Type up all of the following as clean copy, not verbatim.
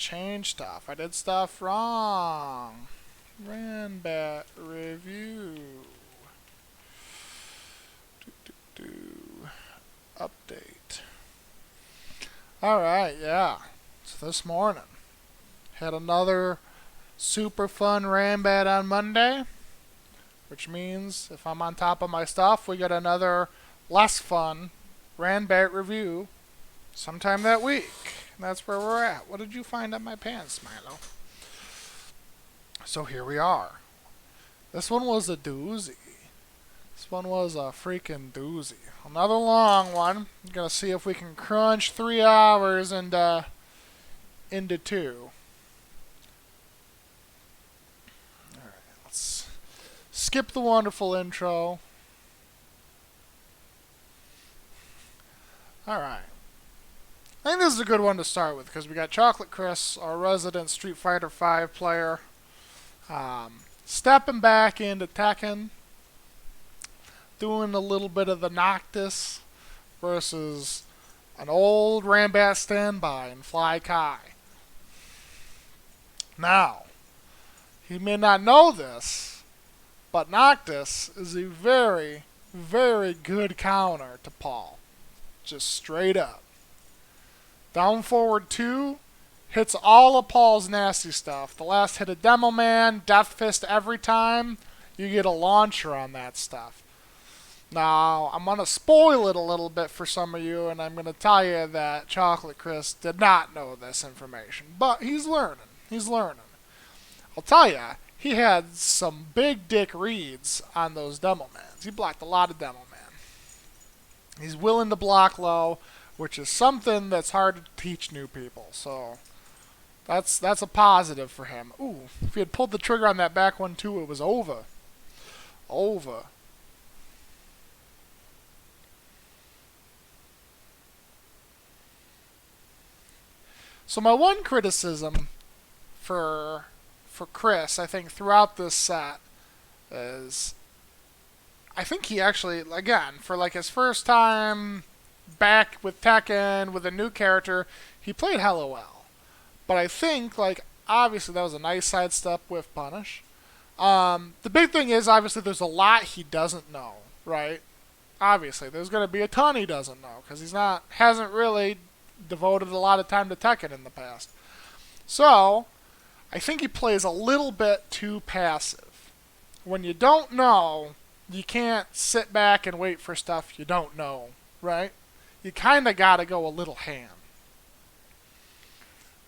change stuff. I did stuff wrong. Ranbat Review. Update. Alright, yeah. So this morning, had another super fun Ranbat on Monday, which means if I'm on top of my stuff, we got another less fun Ranbat review sometime that week. And that's where we're at. What did you find on my pants, Milo? So here we are. This one was a doozy. This one was a freaking doozy. Another long one. I'm gonna see if we can crunch 3 hours into 2. Alright, let's skip the wonderful intro. Alright. I think this is a good one to start with because we got Chocolate Chris, our resident Street Fighter V player, stepping back into Tekken, doing a little bit of the Noctis versus an old Ranbat standby in Fly Kai. Now, he may not know this, but Noctis is a very, very good counter to Paul. Just straight up. Down forward 2 hits all of Paul's nasty stuff. The last hit of Demo Man, Death Fist every time. You get a launcher on that stuff. Now, I'm going to spoil it a little bit for some of you, and I'm going to tell you that Chocolate Chris did not know this information. But he's learning. He's learning. I'll tell you, he had some big dick reads on those Demo Mans. He blocked a lot of Demo Man. He's willing to block low, which is something that's hard to teach new people. So that's a positive for him. Ooh, if he had pulled the trigger on that back one too, it was over. Over. So my one criticism for Chris, I think, throughout this set is I think he actually, again, for like his first time back with Tekken with a new character, he played hella well. But I think, like, obviously that was a nice sidestep with punish. The big thing is, obviously, there's a lot he doesn't know, right? Obviously, there's going to be a ton he doesn't know, because hasn't really devoted a lot of time to Tekken in the past. So, I think he plays a little bit too passive. When you don't know, you can't sit back and wait for stuff you don't know, right? You kind of got to go a little ham.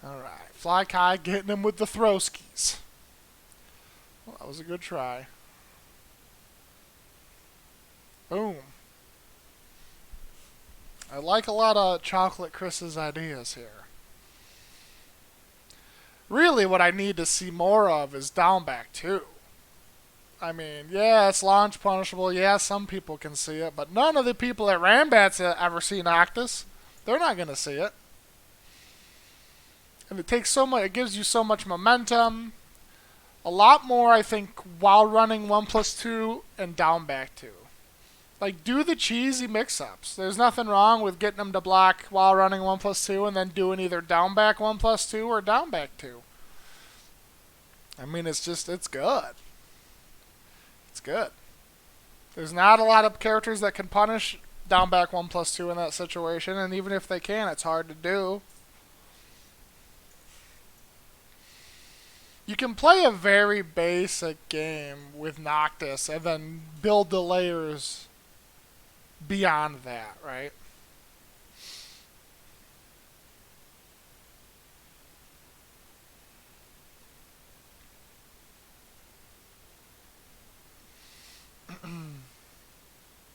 Alright, Fly Kai getting him with the throw skis. Well, that was a good try. Boom. I like a lot of Chocolate Chris's ideas here. Really, what I need to see more of is down back 2. I mean, yeah, it's launch punishable. Yeah, some people can see it, but none of the people at Ranbat's ever seen Noctis. They're not going to see it. And it takes so much. It gives you so much momentum. A lot more, I think, while running 1+2 and down back 2. Like, do the cheesy mix-ups. There's nothing wrong with getting them to block while running 1+2 and then doing either down back 1+2 or down back 2. I mean, it's good. It's good. There's not a lot of characters that can punish down back 1+2 in that situation, and even if they can, it's hard to do. You can play a very basic game with Noctis and then build the layers beyond that, right?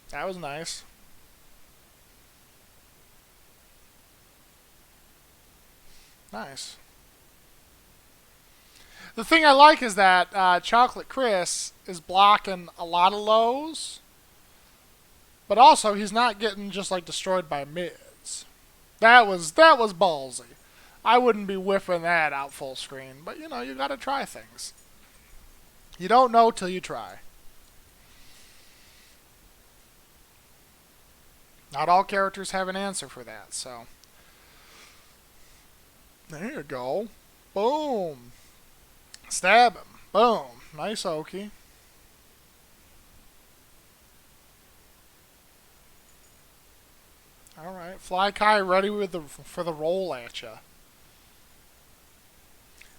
That was nice. Nice. The thing I like is that Chocolate Chris is blocking a lot of lows, but also he's not getting just like destroyed by mids. That was ballsy. I wouldn't be whipping that out full screen, but you know, you gotta try things. You don't know till you try. Not all characters have an answer for that, so. There you go. Boom. Stab him. Boom. Nice Oki. Alright. Fly Kai ready for the roll at ya.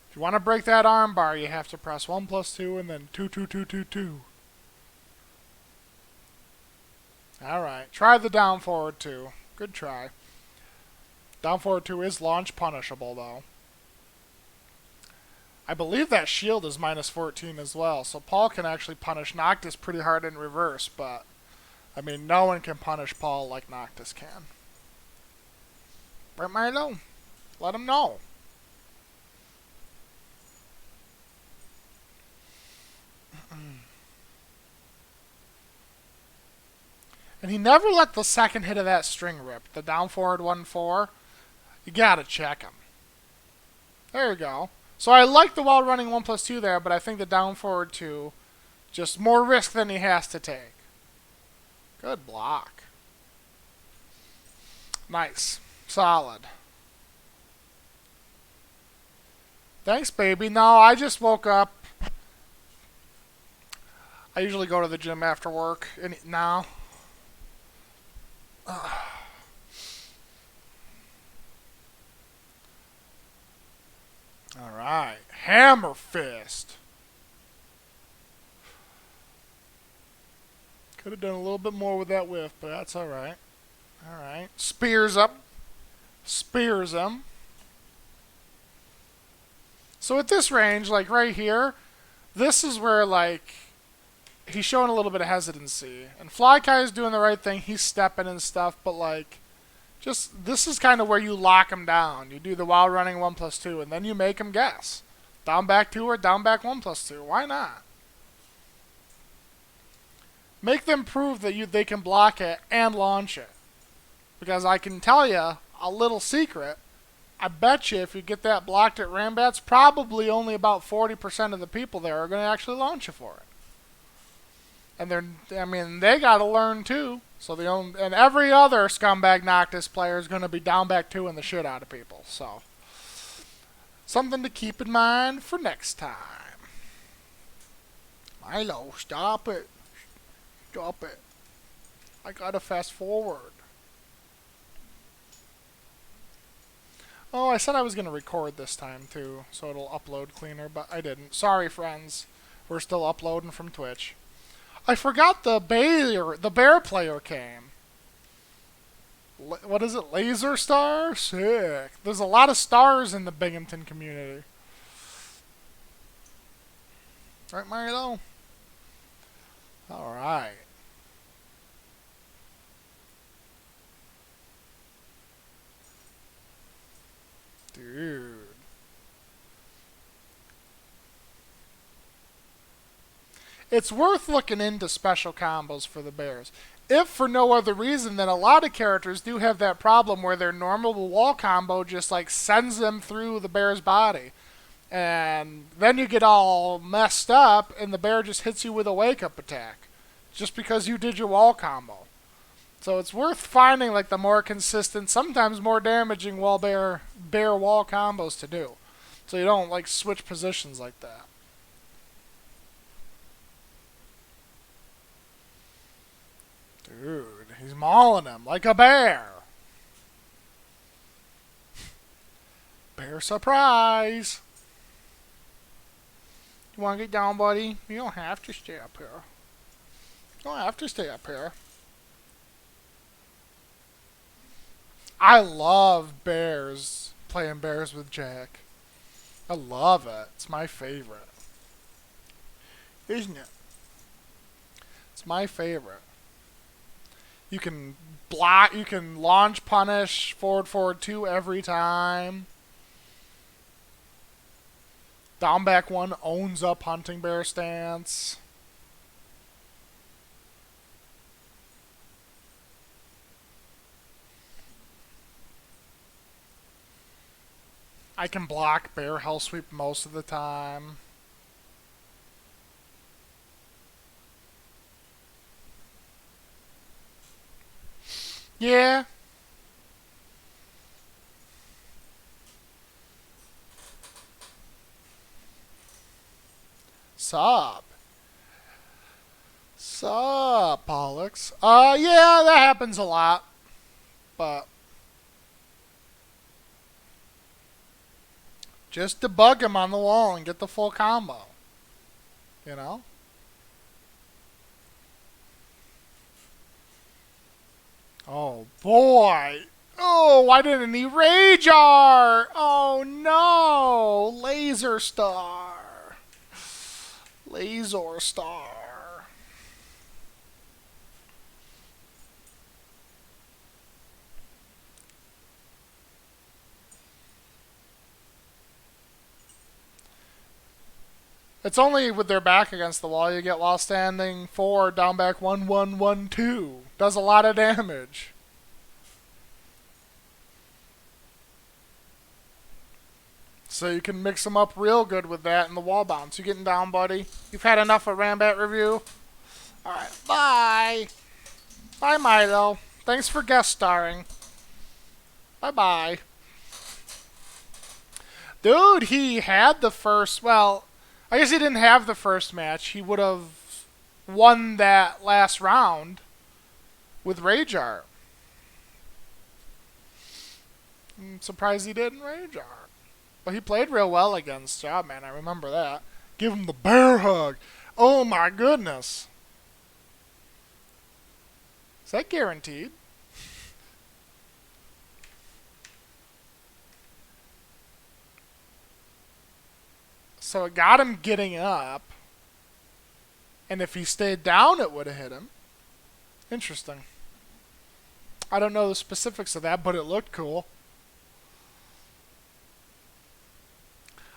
If you want to break that armbar, you have to press 1+2 and then 2, 2, 2, 2, 2. Alright. Try the down forward 2. Good try. Down forward 2 is launch punishable, though. I believe that shield is -14 as well, so Paul can actually punish Noctis pretty hard in reverse, but, I mean, no one can punish Paul like Noctis can. Right, Milo? Let him know. And he never let the second hit of that string rip. The down forward 1-4. You gotta check him. There you go. So I like the wall running 1+2 there, but I think the down forward 2, just more risk than he has to take. Good block. Nice. Solid. Thanks, baby. No, I just woke up. I usually go to the gym after work. And now. Alright. Hammer Fist. Could have done a little bit more with that whiff, but that's alright. Alright. Spears up. Spears him. So at this range, like right here, this is where, like, he's showing a little bit of hesitancy. And Fly Kai is doing the right thing. He's stepping and stuff, but, like, just, this is kind of where you lock him down. You do the while running 1+2, and then you make him guess. Down back 2 or down back 1+2. Why not? Make them prove that they can block it and launch it. Because I can tell you a little secret. I bet you if you get that blocked at Ranbat's, probably only about 40% of the people there are going to actually launch you for it. And they got to learn too. So and every other scumbag Noctis player is going to be down back 2 the shit out of people. So something to keep in mind for next time. Milo, stop it. Stop it. I gotta fast forward. Oh, I said I was going to record this time too, so it'll upload cleaner, but I didn't. Sorry, friends. We're still uploading from Twitch. I forgot the bear player came. What is it? Laser Star? Sick. There's a lot of stars in the Binghamton community. Right, Mario? Alright. Dude. It's worth looking into special combos for the bears. If for no other reason than a lot of characters do have that problem where their normal wall combo just like sends them through the bear's body. And then you get all messed up and the bear just hits you with a wake-up attack. Just because you did your wall combo. So it's worth finding like the more consistent, sometimes more damaging bear wall combos to do. So you don't like switch positions like that. Dude, he's mauling him like a bear. Bear surprise. You want to get down, buddy? You don't have to stay up here. You don't have to stay up here. I love bears, playing bears with Jack. I love it. It's my favorite. Isn't it? It's my favorite. You can block, you can launch punish, forward 2 every time. Down back 1 owns up hunting bear stance. I can block bear hell sweep most of the time. Yeah. Sup? Sup, Pollux? Yeah, that happens a lot. But just debug him on the wall and get the full combo. You know? Oh, boy. Oh, why didn't he rage art? Oh, no. Laser Star. Laser Star. It's only with their back against the wall you get while standing 4, down back 1, 1, 1, 2. Does a lot of damage. So you can mix them up real good with that and the wall bounce. You getting down, buddy? You've had enough of Ranbat Review? Alright, bye! Bye, Milo. Thanks for guest starring. Bye-bye. Dude, he had the first... Well, I guess he didn't have the first match. He would have won that last round with Rage Art. I'm surprised he didn't Rage Art. But he played real well against Jobman, I remember that. Give him the bear hug. Oh my goodness. Is that guaranteed? So it got him getting up. And if he stayed down, it would have hit him. Interesting. I don't know the specifics of that, but it looked cool.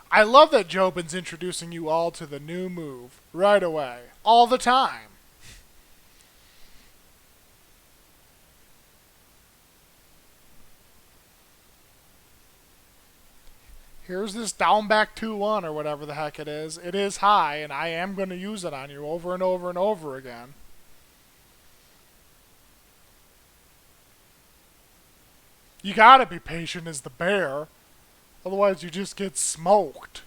I love that Jobin's introducing you all to the new move right away. All the time. Here's this down back 2-1 or whatever the heck it is. It is high, and I am going to use it on you over and over and over again. You gotta be patient as the bear. Otherwise you just get smoked.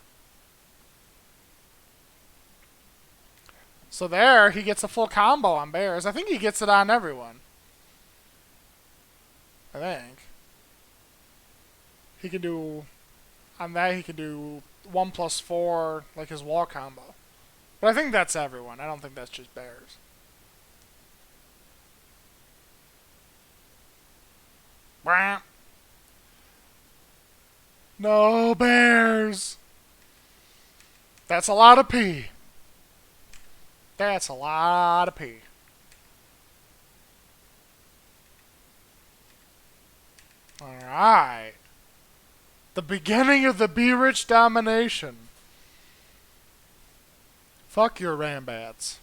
So there, he gets a full combo on bears. I think he gets it on everyone. I think. He can do... On that, he can do 1+4, like his wall combo. But I think that's everyone. I don't think that's just bears. Bram. No bears! That's a lot of pee. That's a lot of pee. Alright. The beginning of the Be Rich domination. Fuck your Rambats.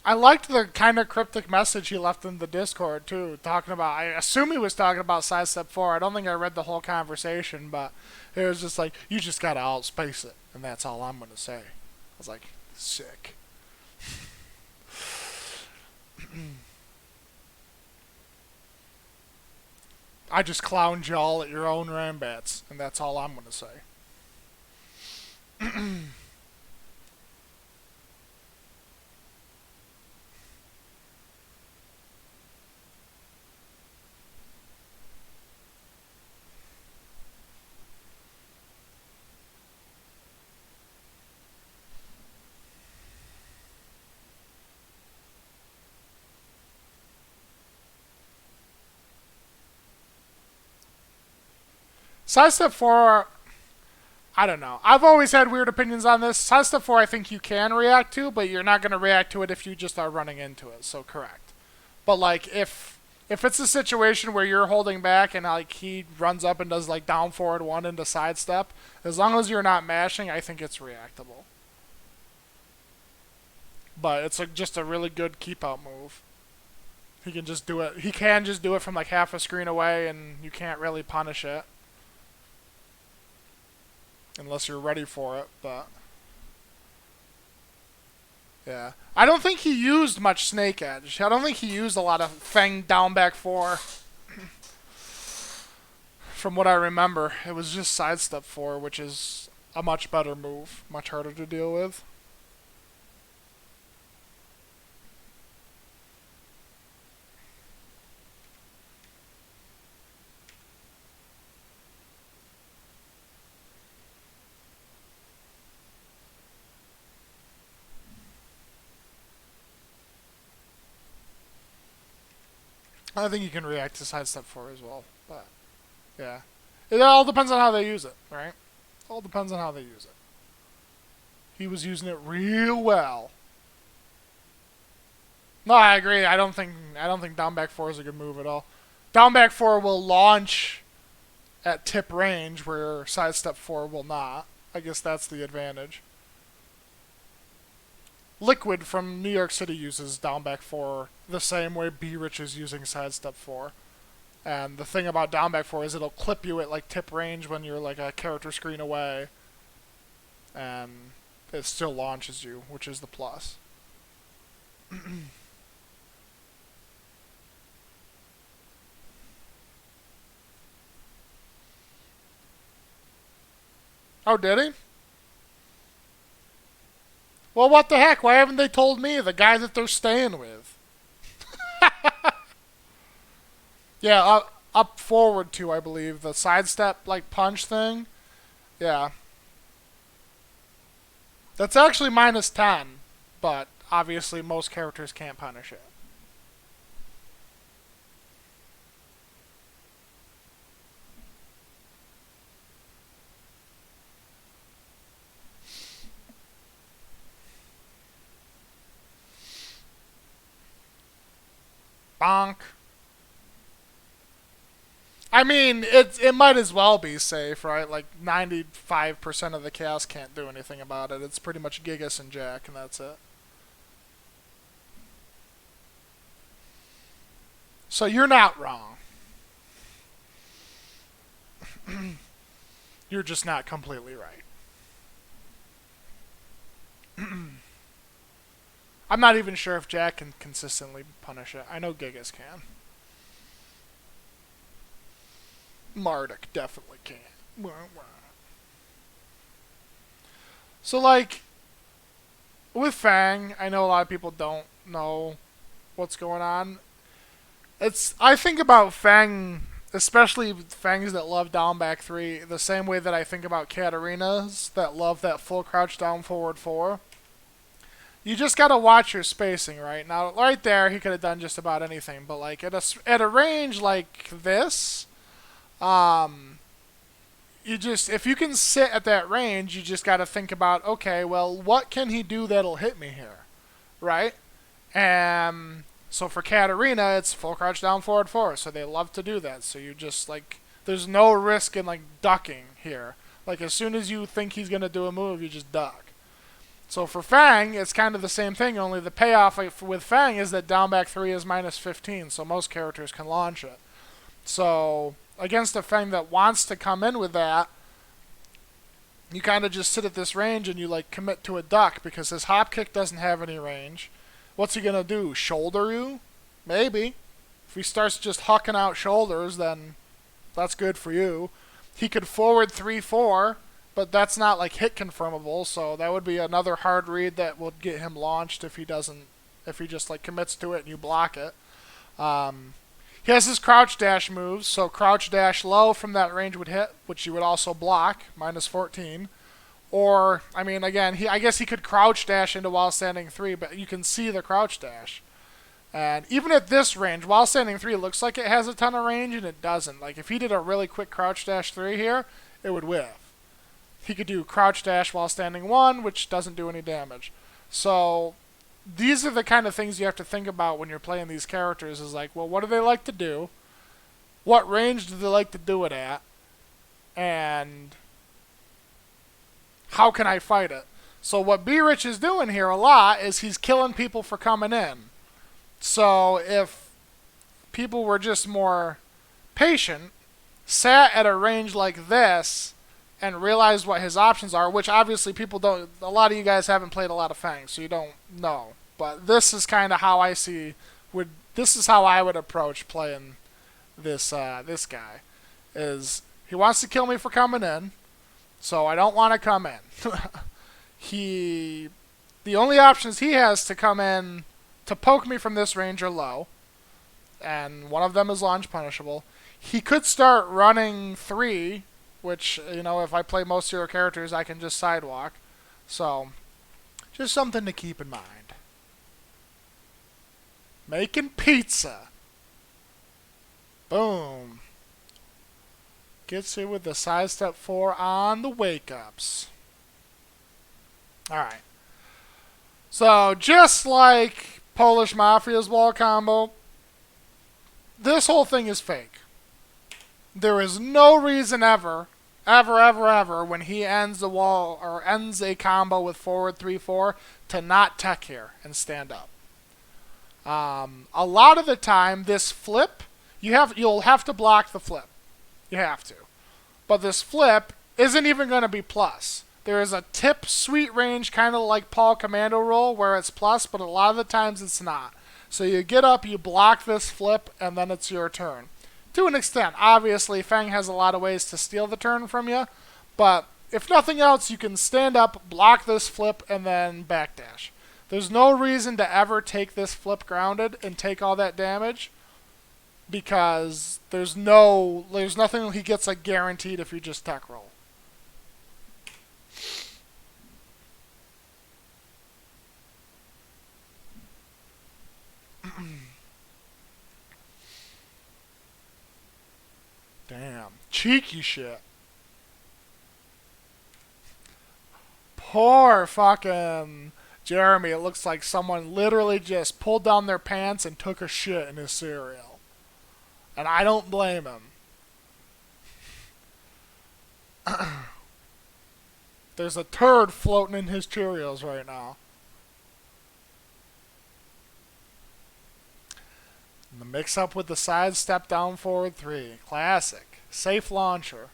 I liked the kind of cryptic message he left in the Discord, too, talking about, I assume he was talking about Sidestep 4. I don't think I read the whole conversation, but it was just like, you just gotta outspace it, and that's all I'm gonna say. I was like, sick. I just clowned y'all at your own Rambats, and that's all I'm gonna say. Sidestep 4, I don't know. I've always had weird opinions on this. Sidestep 4 I think you can react to, but you're not going to react to it if you just are running into it, so correct. But like, if it's a situation where you're holding back and like he runs up and does like down forward 1 into sidestep, as long as you're not mashing, I think it's reactable. But it's just a really good keep out move. He can just do it. He can just do it from like half a screen away and you can't really punish it. Unless you're ready for it, but... Yeah. I don't think he used much Snake Edge. I don't think he used a lot of Fang down back 4. From what I remember, it was just sidestep 4, which is a much better move, much harder to deal with. I think you can react to sidestep 4 as well, but yeah. It all depends on how they use it, right? All depends on how they use it. He was using it real well. No, I agree. I don't think down back 4 is a good move at all. Down back 4 will launch at tip range where sidestep 4 will not. I guess that's the advantage. Liquid from New York City uses down back 4 the same way B-Rich is using sidestep 4. And the thing about down back 4 is it'll clip you at like tip range when you're like a character screen away. And it still launches you, which is the plus. Oh, did he? Well, what the heck? Why haven't they told me? The guy that they're staying with. Yeah, up forward too, I believe. The sidestep, like, punch thing. Yeah. That's actually minus 10, but obviously most characters can't punish it. Bonk. I mean, it might as well be safe, right? Like 95% of the chaos can't do anything about it. It's pretty much Gigas and Jack, and that's it. So you're not wrong. You're just not completely right. I'm not even sure if Jack can consistently punish it. I know Gigas can. Marduk definitely can. So, like, with Fang, I know a lot of people don't know what's going on. I think about Fang, especially Fangs that love down back 3, the same way that I think about Katarinas that love that full crouch down forward 4. You just gotta watch your spacing, right? Now, right there, he could have done just about anything, but like at a range like this, if you can sit at that range, you just gotta think about, okay, well, what can he do that'll hit me here, right? And so for Katarina, it's full crouch down forward 4, so they love to do that. So you just like, there's no risk in like ducking here. Like as soon as you think he's gonna do a move, you just duck. So for Fang, it's kind of the same thing, only the payoff with Fang is that down back 3 is minus 15, so most characters can launch it. So against a Fang that wants to come in with that, you kind of just sit at this range and you like commit to a duck because his hop kick doesn't have any range. What's he going to do? Shoulder you? Maybe. If he starts just hucking out shoulders, then that's good for you. He could forward 3-4. But that's not like hit confirmable, so that would be another hard read that would get him launched if he just like commits to it and you block it. He has his crouch dash moves, so crouch dash low from that range would hit, which you would also block, minus 14. Or, I mean, again, I guess he could crouch dash into while standing 3, but you can see the crouch dash. And even at this range, while standing 3 looks like it has a ton of range, and it doesn't. Like if he did a really quick crouch dash 3 here, it would whiff. He could do crouch dash while standing 1, which doesn't do any damage. So these are the kind of things you have to think about when you're playing these characters is like, well, what do they like to do? What range do they like to do it at? And how can I fight it? So what B-Rich is doing here a lot is he's killing people for coming in. So if people were just more patient, sat at a range like this, and realized what his options are, which obviously people don't, a lot of you guys haven't played a lot of Fang, so you don't know. But this is kind of how I see, this is how I would approach playing this guy. Is he wants to kill me for coming in, so I don't want to come in. The only options he has to come in to poke me from this range are low, and one of them is launch punishable. He could start running 3, which, you know, if I play most hero characters, I can just sidewalk. So, just something to keep in mind. Making pizza. Boom. Gets it with the sidestep 4 on the wake-ups. Alright. So, just like Polish Mafia's wall combo, this whole thing is fake. There is no reason ever, when he ends the wall, or ends a combo with forward 3-4, to not tech here and stand up. A lot of the time, this flip, you'll have to block the flip. You have to. But this flip isn't even going to be plus. There is a tip sweet range, kind of like Paul Commando roll, where it's plus, but a lot of the times it's not. So you get up, you block this flip, and then it's your turn. To an extent, obviously, Fang has a lot of ways to steal the turn from you, but if nothing else, you can stand up, block this flip, and then backdash. There's no reason to ever take this flip grounded and take all that damage, because there's nothing he gets like guaranteed if you just tech roll. Damn. Cheeky shit. Poor fucking Jeremy. It looks like someone literally just pulled down their pants and took a shit in his cereal. And I don't blame him. There's a turd floating in his Cheerios right now. And the mix up with the side step down forward 3. Classic. Safe launcher.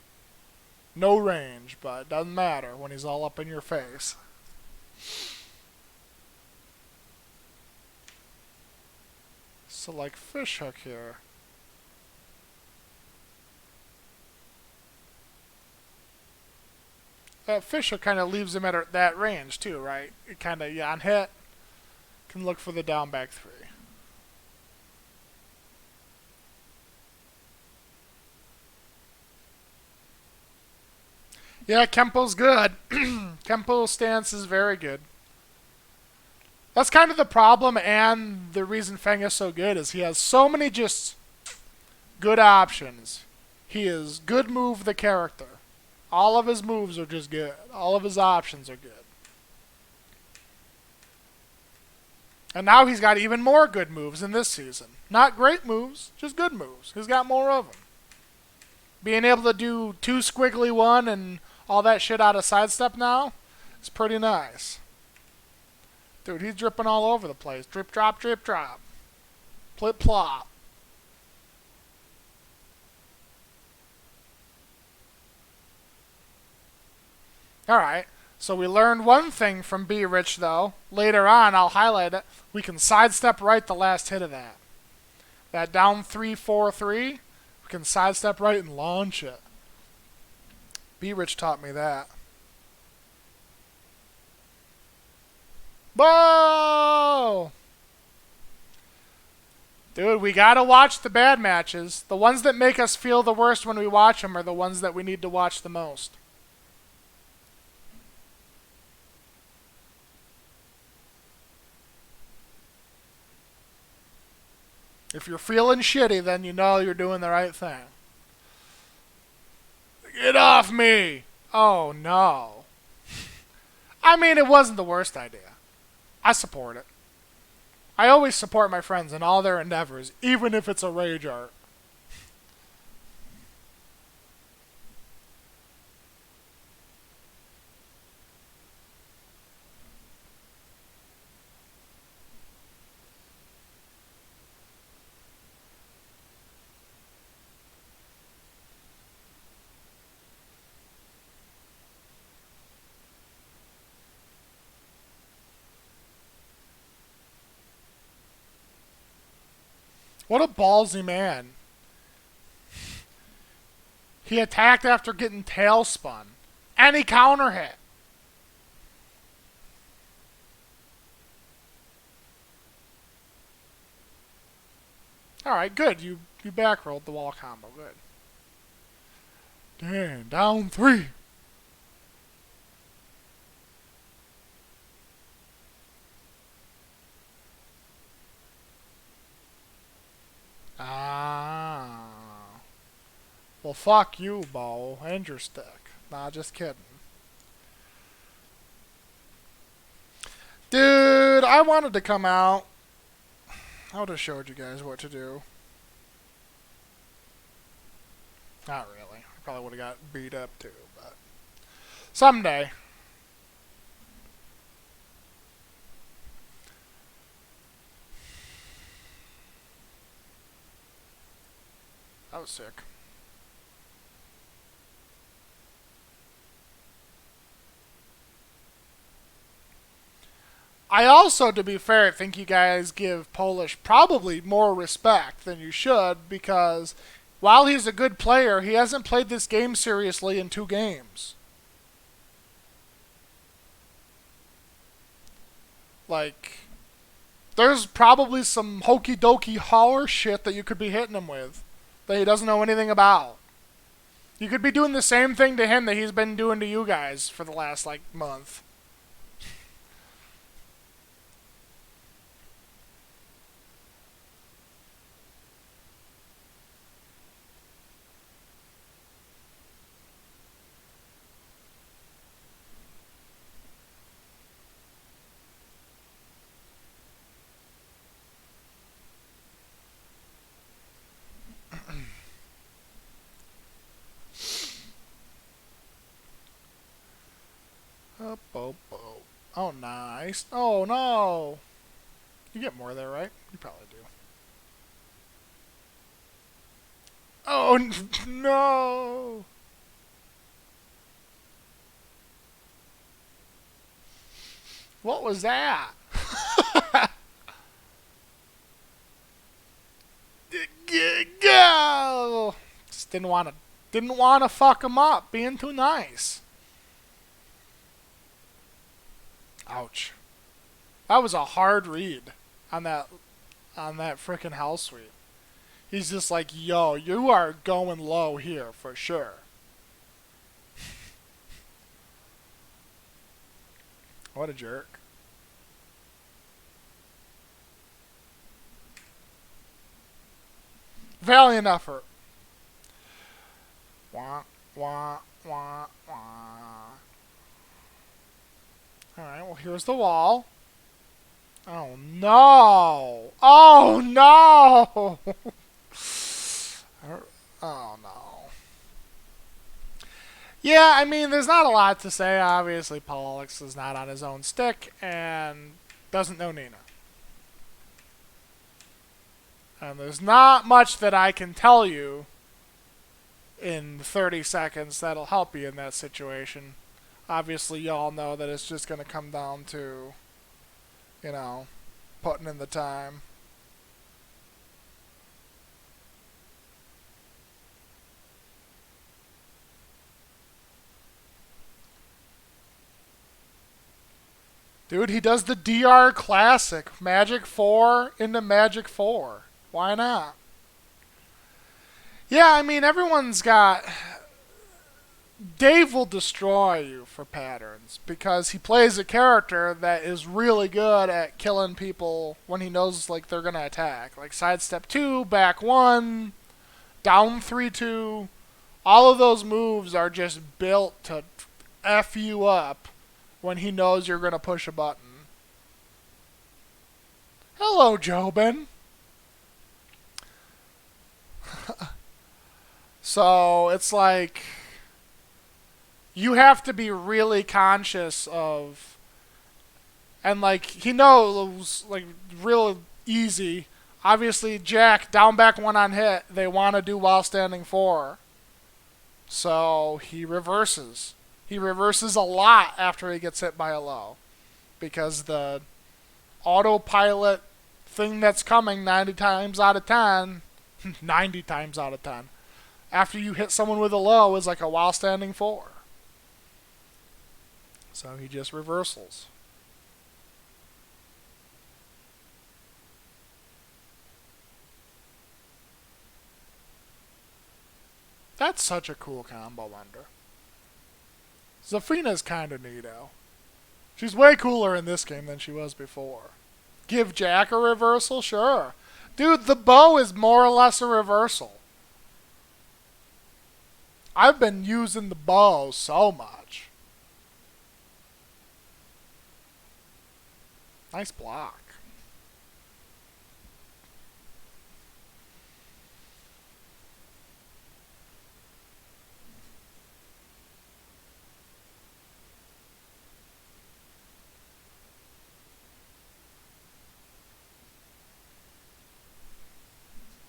No range, but it doesn't matter when he's all up in your face. So like fish hook here. That fish hook kind of leaves him at that range too, right? It kind of, on hit, can look for the down back 3. Yeah, Kempo's good. Kempo's stance is very good. That's kind of the problem, and the reason Fang is so good is he has so many just good options. He is good move the character. All of his moves are just good. All of his options are good. And now he's got even more good moves in this season. Not great moves, just good moves. He's got more of them. Being able to do 2 squiggly 1 and all that shit out of sidestep now is pretty nice. Dude, he's dripping all over the place. Drip, drop, drip, drop. Plip, plop. Alright, so we learned one thing from Be Rich, though. Later on, I'll highlight it. We can sidestep right the last hit of that. That down 3-4-3, we can sidestep right and launch it. Be Rich taught me that. Whoa! Dude, we gotta watch the bad matches. The ones that make us feel the worst when we watch them are the ones that we need to watch the most. If you're feeling shitty, then you know you're doing the right thing. Get off me! Oh, no. I mean, it wasn't the worst idea. I support it. I always support my friends in all their endeavors, even if it's a rage art. What a ballsy man. He attacked after getting tail spun. And he counter hit. Alright, good. You back rolled the wall combo. Good. Damn, down 3. Ah. Well, fuck you, Bo, and your stick. Nah, just kidding. Dude, I wanted to come out. I would have showed you guys what to do. Not really. I probably would have got beat up too, but someday. That was sick. I also, to be fair, think you guys give Polish probably more respect than you should because while he's a good player, he hasn't played this game seriously in 2 games. Like, there's probably some hokey dokey holler shit that you could be hitting him with that he doesn't know anything about. You could be doing the same thing to him that he's been doing to you guys for the last, like, month. Up, oh, oh. Oh, nice. Oh, no. You get more there, right? You probably do. Oh, no. What was that? Go! Just didn't want to fuck him up, being too nice. Ouch. That was a hard read on that frickin' house sweep. He's just like, yo, you are going low here for sure. What a jerk. Valiant effort. Wah, wah, wah, wah. Alright, well, here's the wall. Oh, no! Oh, no! Oh, no. Yeah, I mean, there's not a lot to say. Obviously, Pollux is not on his own stick and doesn't know Nina. And there's not much that I can tell you in 30 seconds that'll help you in that situation. Obviously, y'all know that it's just going to come down to, you know, putting in the time. Dude, he does the DR Classic. Magic 4 into Magic 4. Why not? Yeah, I mean, everyone's got... Dave will destroy you for patterns because he plays a character that is really good at killing people when he knows like they're going to attack. Like sidestep 2, back 1, down 3-2. All of those moves are just built to F you up when he knows you're going to push a button. Hello, Jobin. So it's like you have to be really conscious of, and like he knows like real easy. Obviously, Jack down back 1 on hit. They want to do while standing 4, so he reverses. He reverses a lot after he gets hit by a low because the autopilot thing that's coming 90 times out of 10, 90 times out of 10, after you hit someone with a low is like a while standing 4. So he just reversals. That's such a cool combo ender. Zafina's kinda neato. She's way cooler in this game than she was before. Give Jack a reversal? Sure. Dude, the bow is more or less a reversal. I've been using the bow so much. Nice block.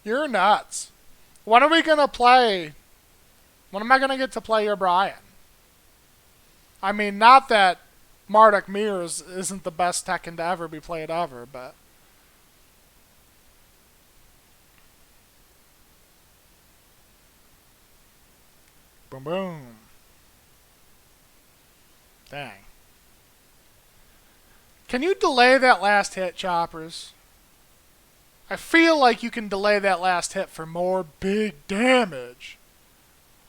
You're nuts. When are we gonna play? When am I gonna get to play your Brian? I mean, not that Marduk Mears isn't the best Tekken to ever be played ever, but... Boom boom. Dang. Can you delay that last hit, Choppers? I feel like you can delay that last hit for more big damage.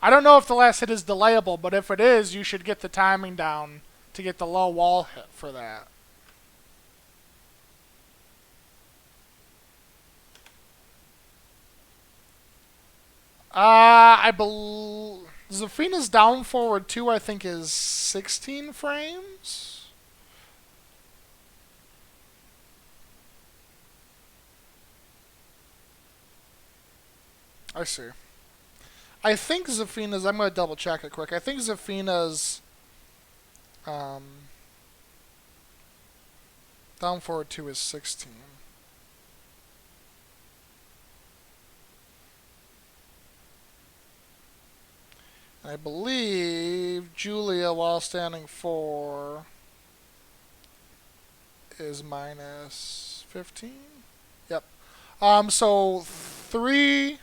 I don't know if the last hit is delayable, but if it is, you should get the timing down to get the low wall hit for that. Zafina's down forward 2, I think, is 16 frames? I see. I think Zafina's... I'm going to double check it quick. I think Zafina's... down forward 2 is 16. I believe Julia, while standing 4, is minus 15? Yep. So 3...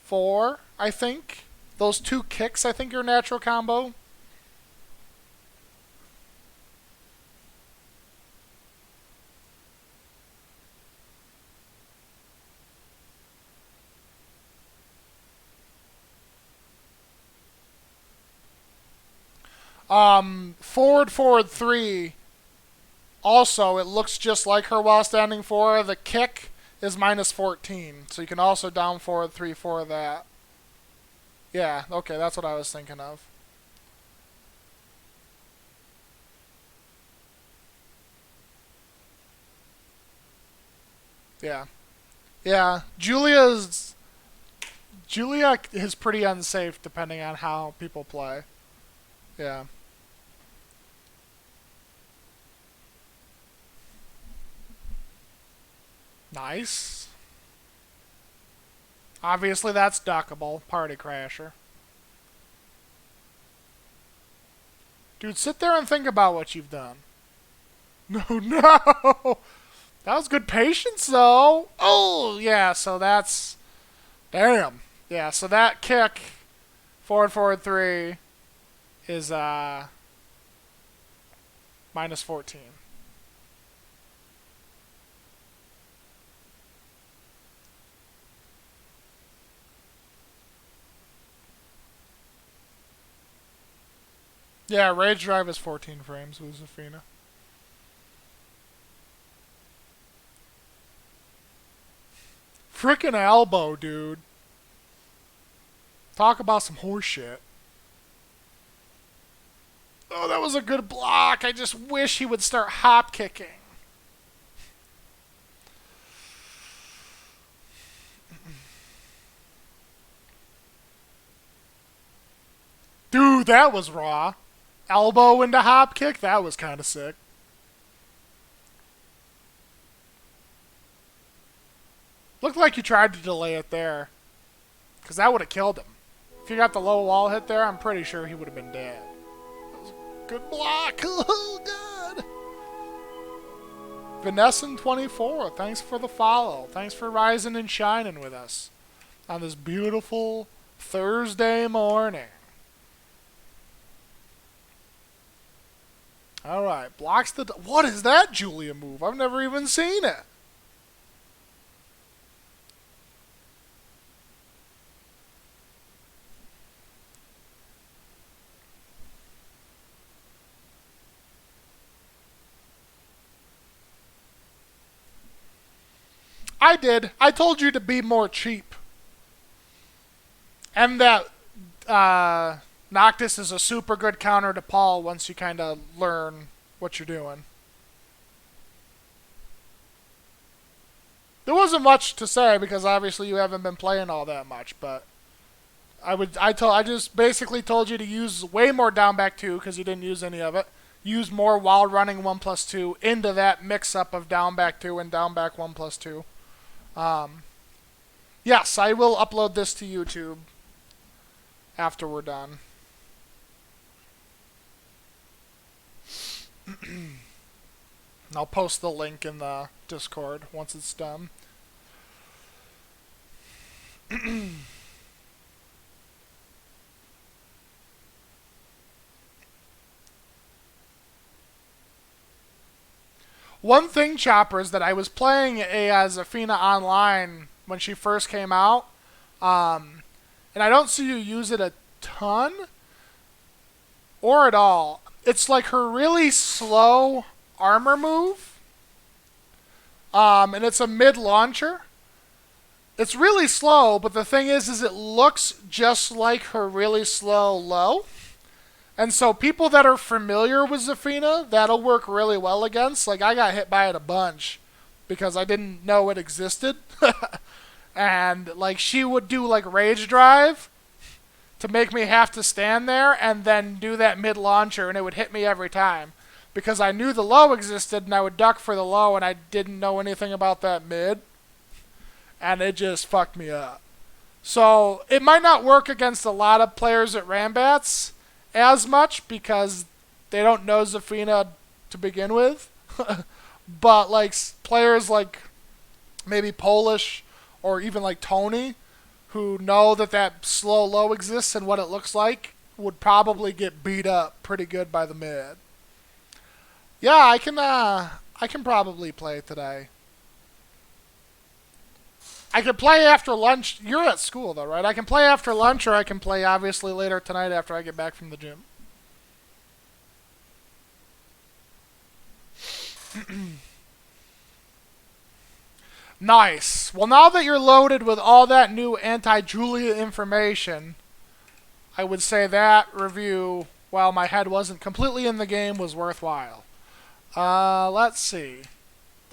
4, I think. Those 2 kicks, I think, are natural combo. Forward 3. Also, it looks just like her while standing 4. The kick is minus 14. So you can also down forward 3 for that. Yeah, okay, that's what I was thinking of. Yeah. Yeah, Julia is pretty unsafe depending on how people play. Yeah. Nice. Obviously that's duckable. Party crasher. Dude, sit there and think about what you've done. No, no! That was good patience, though. Oh, yeah, so that's... Damn. Yeah, so that kick, forward 3, is, minus 14. Yeah, Rage Drive is 14 frames with Zafina. Frickin' elbow, dude. Talk about some horse shit. Oh, that was a good block. I just wish he would start hop kicking. Dude, that was raw. Elbow into hop kick, that was kind of sick. Looked like you tried to delay it there. Because that would have killed him. If you got the low wall hit there, I'm pretty sure he would have been dead. That was a good block. Oh, God. Vanessa24, thanks for the follow. Thanks for rising and shining with us on this beautiful Thursday morning. Alright, blocks the... What is that Julia move? I've never even seen it. I did. I told you to be more cheap. And that Noctis is a super good counter to Paul once you kind of learn what you're doing. There wasn't much to say because obviously you haven't been playing all that much, but I just basically told you to use way more down back 2 because you didn't use any of it. Use more while running 1+2 into that mix up of down back 2 and down back 1+2. Yes, I will upload this to YouTube after we're done. I'll post the link in the Discord once it's done. One thing, Chopper, is that I was playing as Athena online when she first came out, and I don't see you use it a ton, or at all. It's like her really slow armor move, and it's a mid-launcher. It's really slow, but the thing is it looks just like her really slow low. And so people that are familiar with Zafina, that'll work really well against. Like, I got hit by it a bunch because I didn't know it existed. And, like, she would do, like, Rage Drive to make me have to stand there and then do that mid-launcher, and it would hit me every time. Because I knew the low existed, and I would duck for the low, and I didn't know anything about that mid. And it just fucked me up. So, it might not work against a lot of players at Rambats as much because they don't know Zafina to begin with. But like players like maybe Polish or even like Tony who know that slow low exists and what it looks like would probably get beat up pretty good by the mid. Yeah, I can probably play today. I can play after lunch. You're at school, though, right? I can play after lunch, or I can play, obviously, later tonight after I get back from the gym. Nice. Well, now that you're loaded with all that new anti-Julia information, I would say that review, while my head wasn't completely in the game, was worthwhile. Let's see.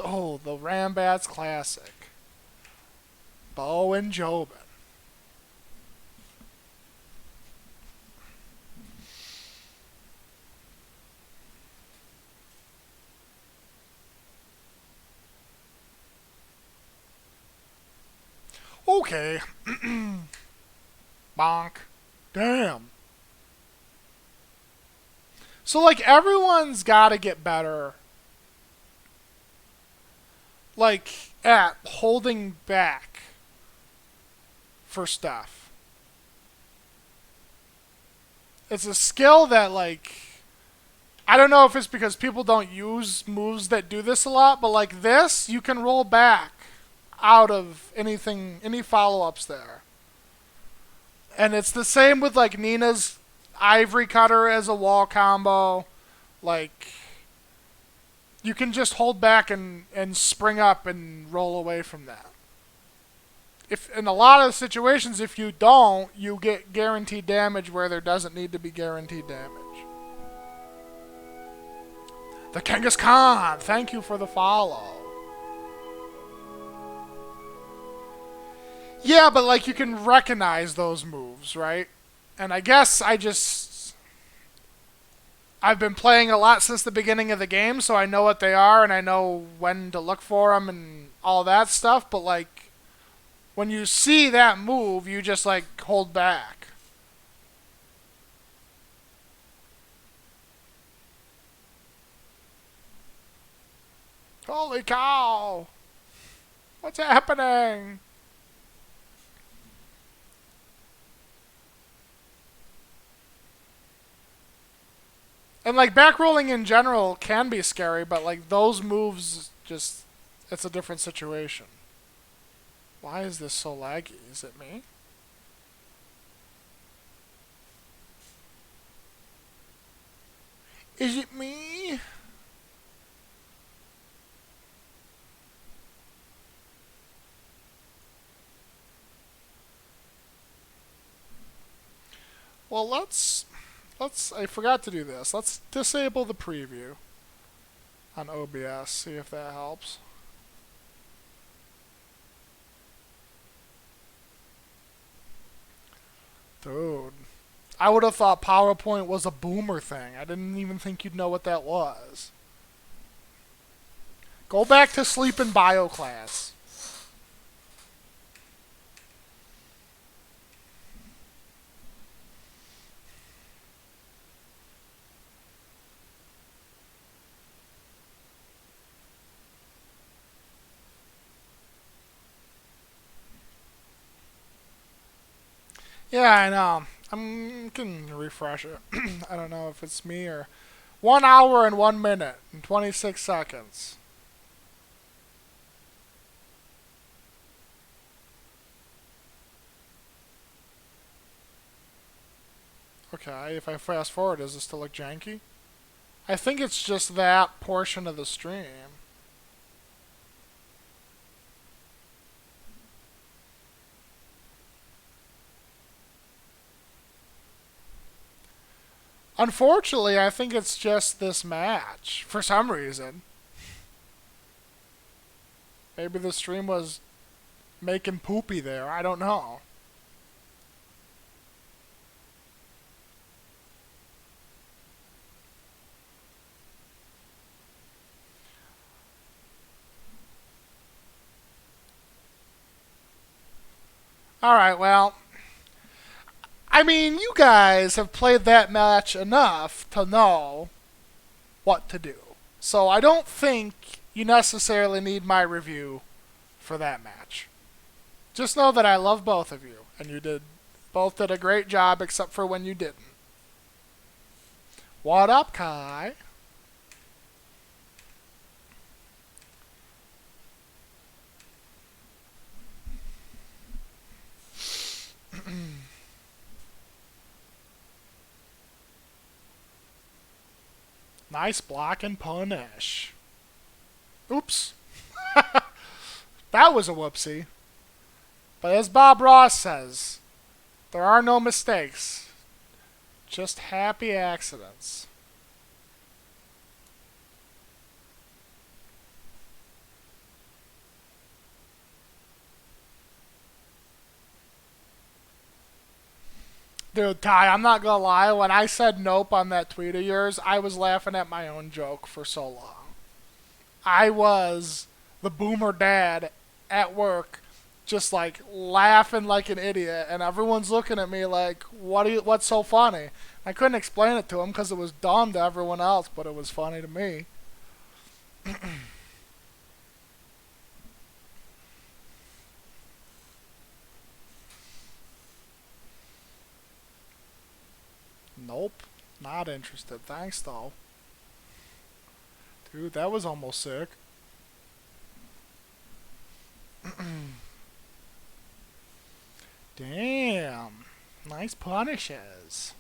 Oh, the Rambats Classic. Bo and Jobin. Okay. Bonk. Damn. So, like, everyone's got to get better. Like, at holding back for stuff. It's a skill that, like, I don't know if it's because people don't use moves that do this a lot, but like this, you can roll back out of anything, any follow-ups there. And it's the same with like Nina's Ivory Cutter as a wall combo. Like, you can just hold back and spring up and roll away from that. If in a lot of situations, if you don't, you get guaranteed damage where there doesn't need to be guaranteed damage. The Genghis Khan, thank you for the follow. Yeah, but like you can recognize those moves, right? And I guess I've been playing a lot since the beginning of the game, so I know what they are and I know when to look for them and all that stuff, but like when you see that move, you just like hold back. Holy cow! What's happening? And like back rolling in general can be scary, but like those moves just it's a different situation. Why is this so laggy? Is it me? Is it me? Well, let's I forgot to do this. Let's disable the preview on OBS, see if that helps. Dude, I would have thought PowerPoint was a boomer thing. I didn't even think you'd know what that was. Go back to sleep in bio class. Yeah, I know. I'm gonna refresh it. I don't know if it's me or 1 hour and 1 minute and 26 seconds. Okay, if I fast forward, does it still look janky? I think it's just that portion of the stream. Unfortunately, I think it's just this match for some reason. Maybe the stream was making poopy there. I don't know. Alright, well, I mean, you guys have played that match enough to know what to do. So I don't think you necessarily need my review for that match. Just know that I love both of you, and you both did a great job except for when you didn't. What up, Kai? Nice block and punish. Oops. That was a whoopsie. But as Bob Ross says, there are no mistakes, just happy accidents. Dude, Ty, I'm not gonna lie, when I said nope on that tweet of yours, I was laughing at my own joke for so long. I was the boomer dad at work, just like laughing like an idiot, and everyone's looking at me like, what's so funny? I couldn't explain it to them because it was dumb to everyone else, but it was funny to me. Nope, not interested. Thanks, though. Dude, that was almost sick. Damn. Nice punishes.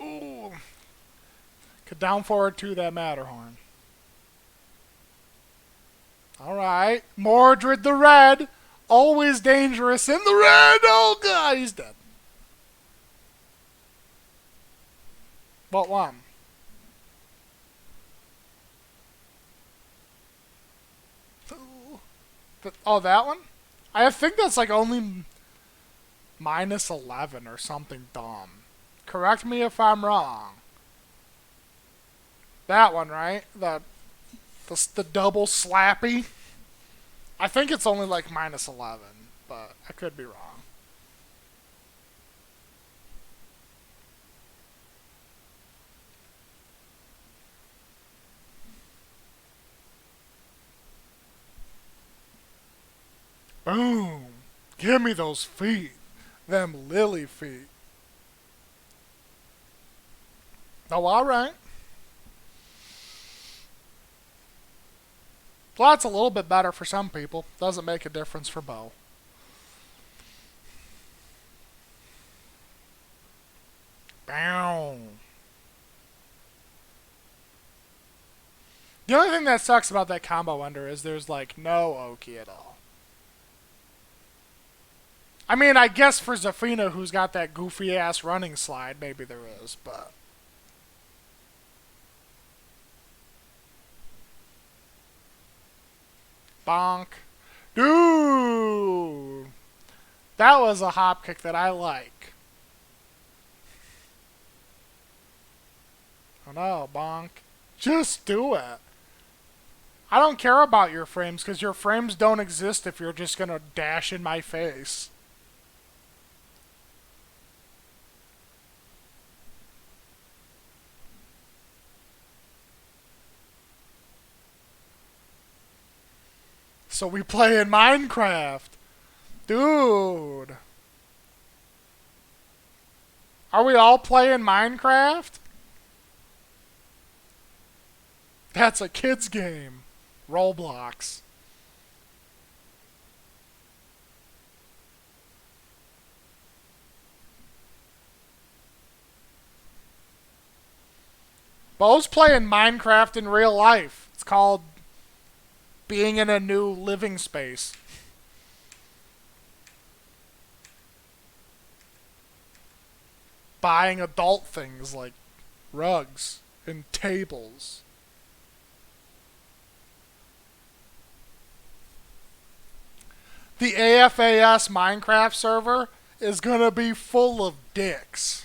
Ooh. Could down forward to that Matterhorn. Alright. Mordred the Red. Always dangerous in the red. Oh, God, he's dead. What one? Oh, that one? I think that's like only... -11 or something dumb. Correct me if I'm wrong. That one, right? The double slappy? I think it's only like -11, but I could be wrong. Boom! Give me those feet. Them lily feet. Oh, alright. Well, that's a little bit better for some people. Doesn't make a difference for Bo. Bow. The only thing that sucks about that combo ender is there's like no Oki at all. I mean, I guess for Zafina, who's got that goofy ass running slide, maybe there is, but. Bonk. Dude! That was a hop kick that I like. Oh no, bonk. Just do it. I don't care about your frames, because your frames don't exist if you're just gonna dash in my face. So we play in Minecraft. Dude. Are we all playing Minecraft? That's a kid's game. Roblox. Bo's playing Minecraft in real life. It's called being in a new living space. Buying adult things like rugs and tables. The AFAS Minecraft server is gonna be full of dicks.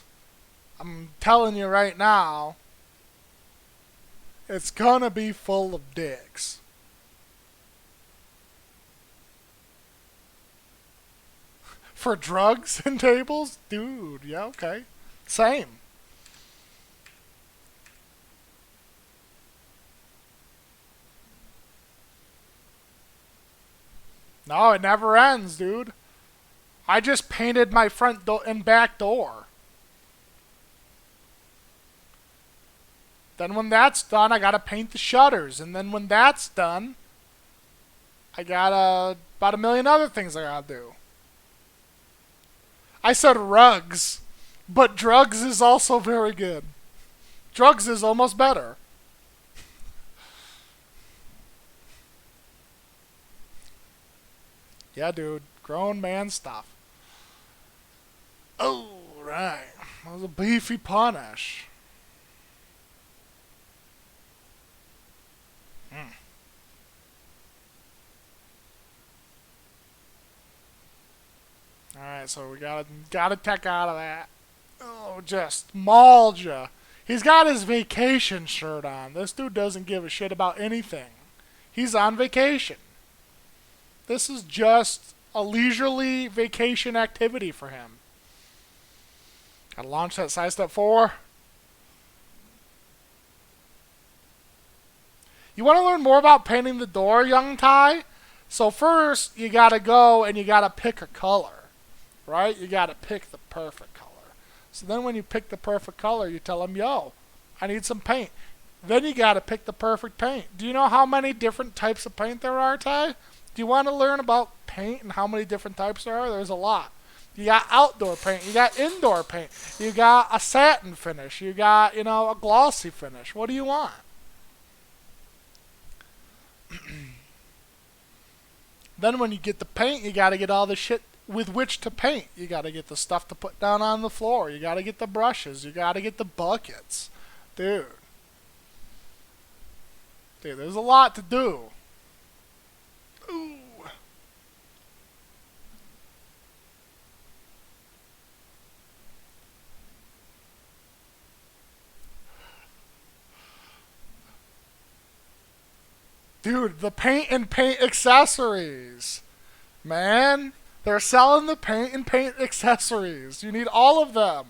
I'm telling you right now, it's gonna be full of dicks. For drugs and tables? Dude, yeah, okay. Same. No, it never ends, dude. I just painted my front door and back door. Then when that's done, I gotta paint the shutters. And then when that's done, I got about a million other things I gotta do. I said rugs, but drugs is also very good. Drugs is almost better. Yeah, dude. Grown man stuff. Oh, right. That was a beefy punish. Alright, so we gotta tech out of that. Oh, just mauled ya. He's got his vacation shirt on. This dude doesn't give a shit about anything. He's on vacation. This is just a leisurely vacation activity for him. Gotta launch that side step 4. You want to learn more about painting the door, young Ty? So first, you gotta go and you gotta pick a color. Right? You gotta pick the perfect color. So then when you pick the perfect color, you tell him, yo, I need some paint. Then you gotta pick the perfect paint. Do you know how many different types of paint there are, Ty? Do you want to learn about paint and how many different types there are? There's a lot. You got outdoor paint. You got indoor paint. You got a satin finish. You got, a glossy finish. What do you want? Then when you get the paint, you got to get all the shit with which to paint. You got to get the stuff to put down on the floor. You got to get the brushes. You got to get the buckets. Dude, there's a lot to do. Ooh. Dude, the paint and paint accessories. Man, they're selling the paint and paint accessories. You need all of them.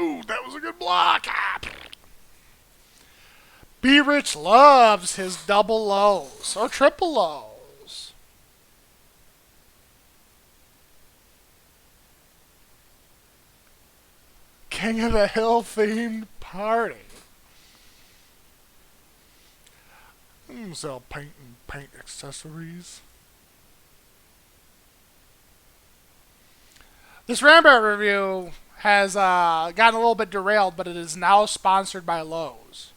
Ooh, that was a good block. Ah. Be Rich loves his double lows or triple lows. King of the Hill themed party. Sell paint and paint accessories. This Ranbat review has gotten a little bit derailed, but it is now sponsored by Lowe's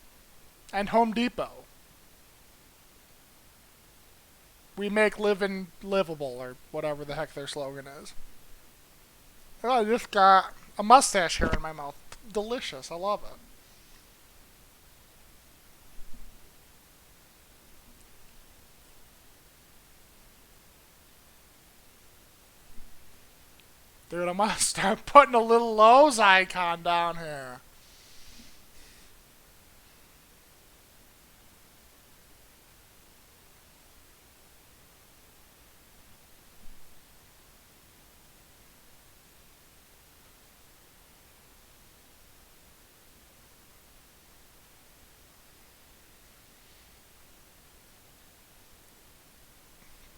and Home Depot. We make living livable, or whatever the heck their slogan is. Oh, I just got a mustache hair in my mouth. Delicious. I love it. Dude, I'm gonna start putting a little Lowe's icon down here.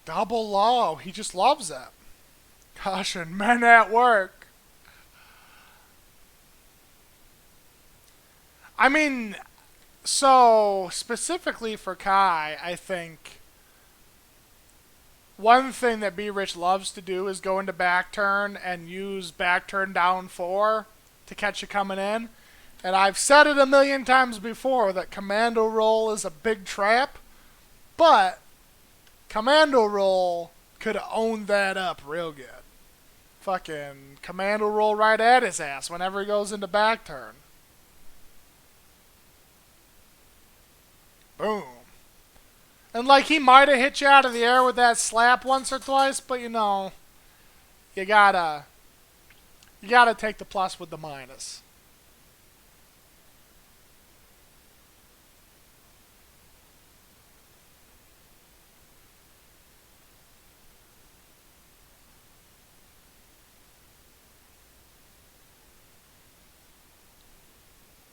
Double low. He just loves it. Caution, men at work. I mean, so specifically for Kai, I think one thing that B Rich loves to do is go into back turn and use back turn down 4 to catch you coming in. And I've said it a million times before that commando roll is a big trap, but commando roll could have owned that up real good. Fucking commando roll right at his ass whenever he goes into back turn. Boom. And like he might have hit you out of the air with that slap once or twice, but you know, you gotta take the plus with the minus.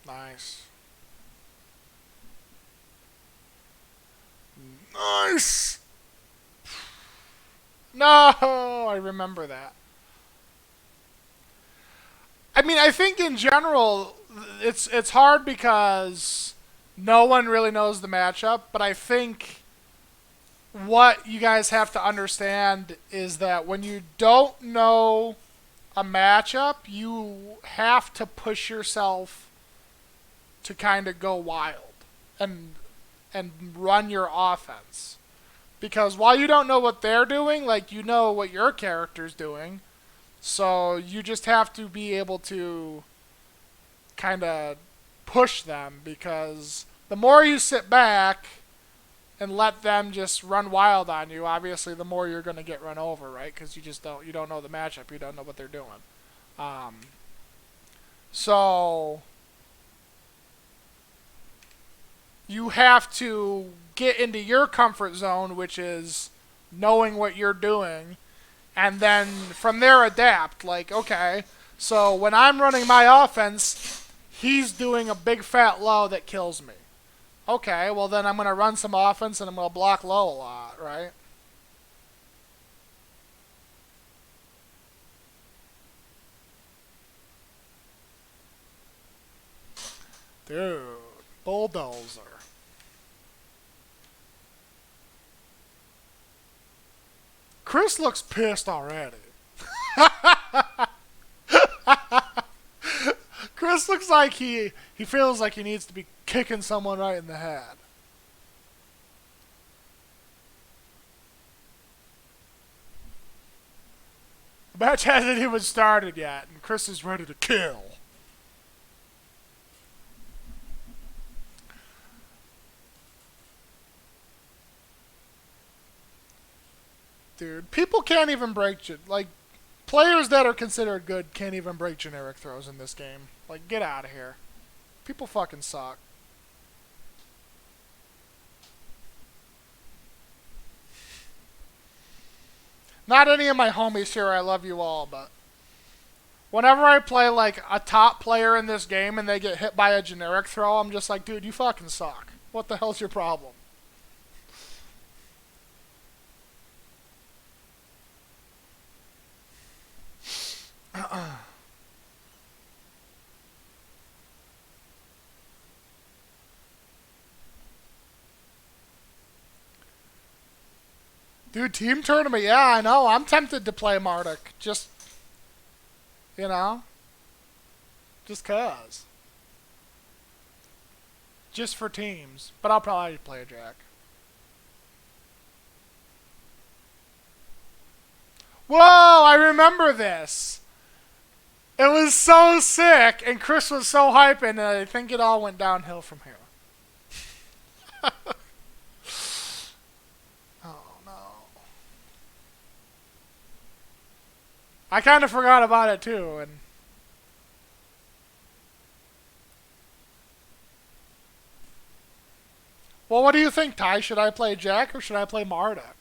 Nice. Nice! No! I remember that. I mean, I think in general, it's hard because no one really knows the matchup, but I think what you guys have to understand is that when you don't know a matchup, you have to push yourself to kind of go wild and run your offense. Because while you don't know what they're doing, like, you know what your character's doing. So you just have to be able to kind of push them, because the more you sit back and let them just run wild on you, obviously the more you're going to get run over, right? Because you don't know the matchup, you don't know what they're doing. So you have to get into your comfort zone, which is knowing what you're doing, and then from there adapt. Like, okay, so when I'm running my offense, he's doing a big fat low that kills me. Okay, well then I'm going to run some offense and I'm going to block low a lot, right? Dude, bulldozer. Chris looks pissed already. Chris looks like he feels like he needs to be kicking someone right in the head. The match hasn't even started yet, and Chris is ready to kill. Dude, people can't even break it. Like, players that are considered good can't even break generic throws in this game. Like, get out of here. People fucking suck. Not any of my homies here, I love you all, but whenever I play like a top player in this game and they get hit by a generic throw, I'm just like, dude, you fucking suck. What the hell's your problem? Dude, team tournament, yeah, I know. I'm tempted to play Marduk. Just, you know, just cuz. Just for teams. But I'll probably play a Jack. Whoa, I remember this. It was so sick, and Chris was so hyping, and I think it all went downhill from here. Oh, no. I kind of forgot about it, too, and... Well, what do you think, Ty? Should I play Jack or should I play Marduk?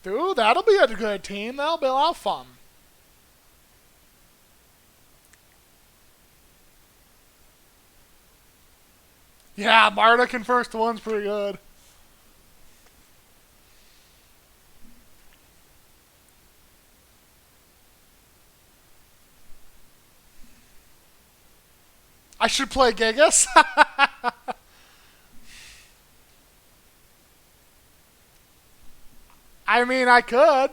Dude, that'll be a good team. That'll be a lot of fun. Yeah, Marduk in first one's pretty good. I should play Gigas. I mean, I could.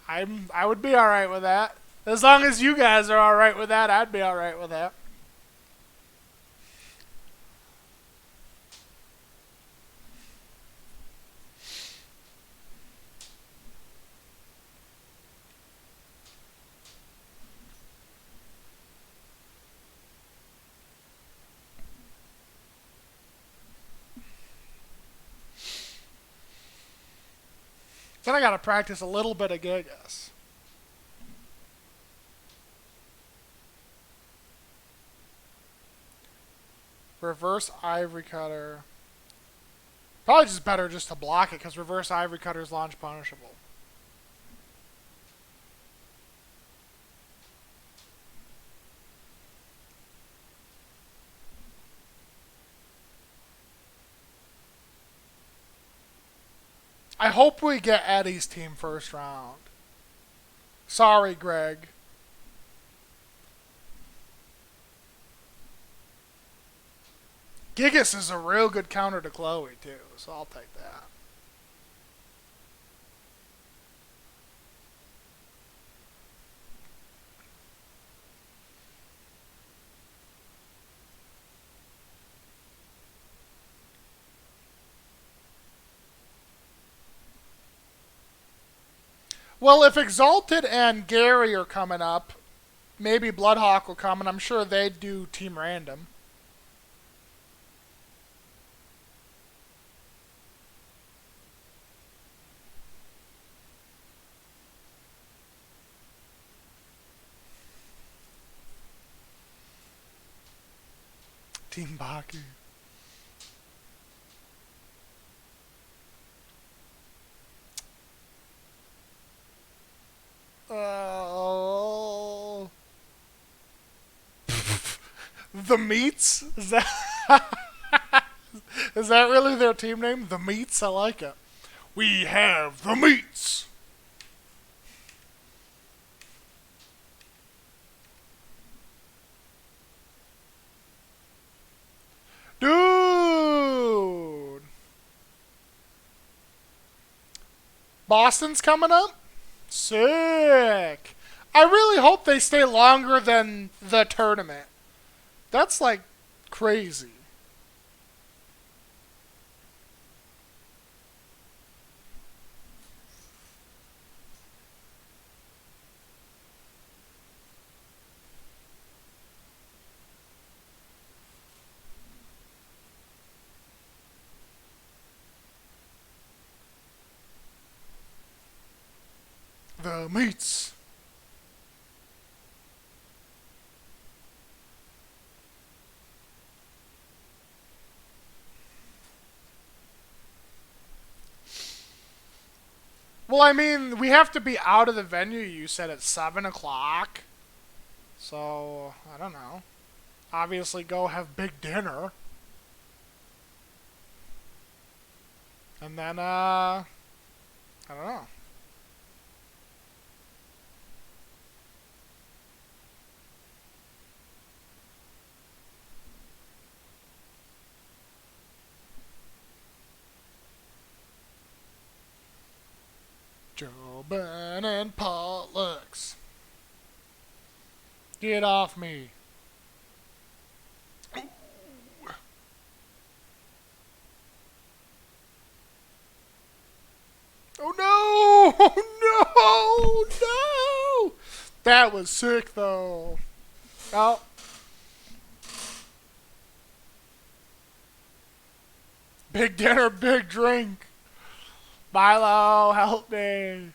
I would be all right with that. As long as you guys are all right with that, I'd be all right with that. Then I gotta practice a little bit of Gigas. Reverse Ivory Cutter. Probably just better just to block it, because Reverse Ivory Cutter is launch punishable. I hope we get Eddie's team first round. Sorry, Greg. Gigas is a real good counter to Chloe, too, so I'll take that. Well, if Exalted and Gary are coming up, maybe Bloodhawk will come, and I'm sure they'd do Team Random. Team Baku. Oh. The Meats? Is that is that really their team name? The Meats? I like it. We have the Meats. Dude. Boston's coming up? Sick. I really hope they stay longer than the tournament. That's like crazy. The meats. Well, I mean, we have to be out of the venue, you said, at 7 o'clock. So, I don't know. Obviously, go have big dinner. And then, I don't know. Joe Bannon potlucks. Get off me. Oh no! Oh no! No! That was sick though. Oh. Big dinner, big drink. Milo, help me.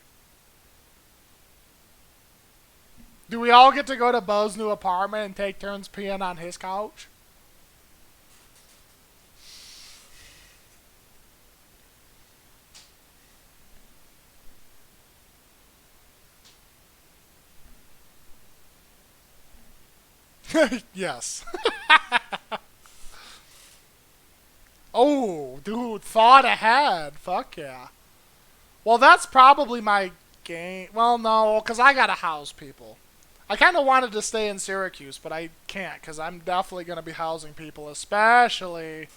Do we all get to go to Bo's new apartment and take turns peeing on his couch? Yes. Oh, dude, thought ahead. Fuck yeah. Well, that's probably my game. Well, no, because I gotta house people. I kind of wanted to stay in Syracuse, but I can't because I'm definitely gonna be housing people, especially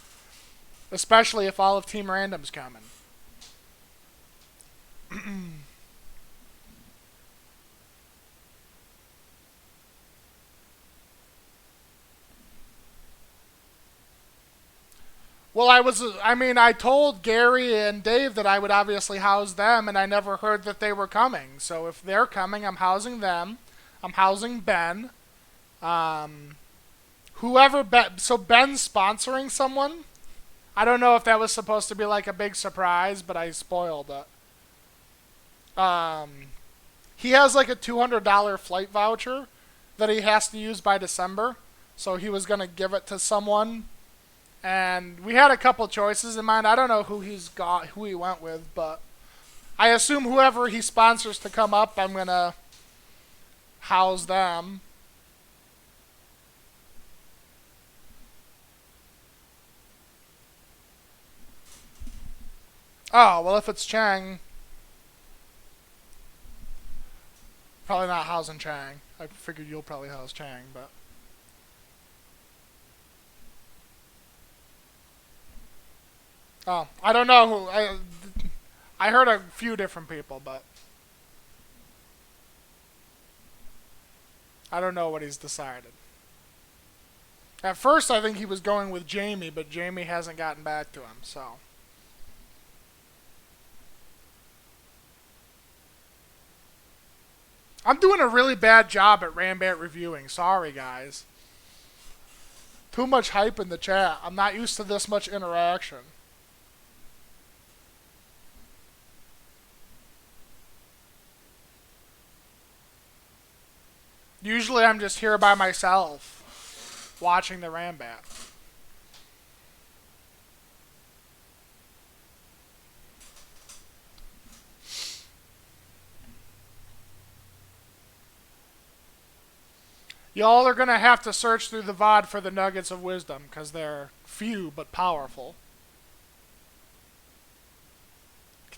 if all of Team Random's coming. Well, I told Gary and Dave that I would obviously house them, and I never heard that they were coming. So if they're coming, I'm housing them. I'm housing Ben. Um, so Ben's sponsoring someone. I don't know if that was supposed to be like a big surprise, but I spoiled it. He has like a $200 flight voucher that he has to use by December. So he was gonna give it to someone. And we had a couple choices in mind. I don't know who he went with, but I assume whoever he sponsors to come up, I'm gonna house them. Oh, well, if it's Chang, probably not housing Chang. I figured you'll probably house Chang, but. Oh, I don't know who. I heard a few different people, but I don't know what he's decided. At first, I think he was going with Jamie, but Jamie hasn't gotten back to him, so. I'm doing a really bad job at Ranbat reviewing. Sorry, guys. Too much hype in the chat. I'm not used to this much interaction. Usually I'm just here by myself, watching the Ranbat. Y'all are gonna have to search through the VOD for the nuggets of wisdom, because they're few but powerful.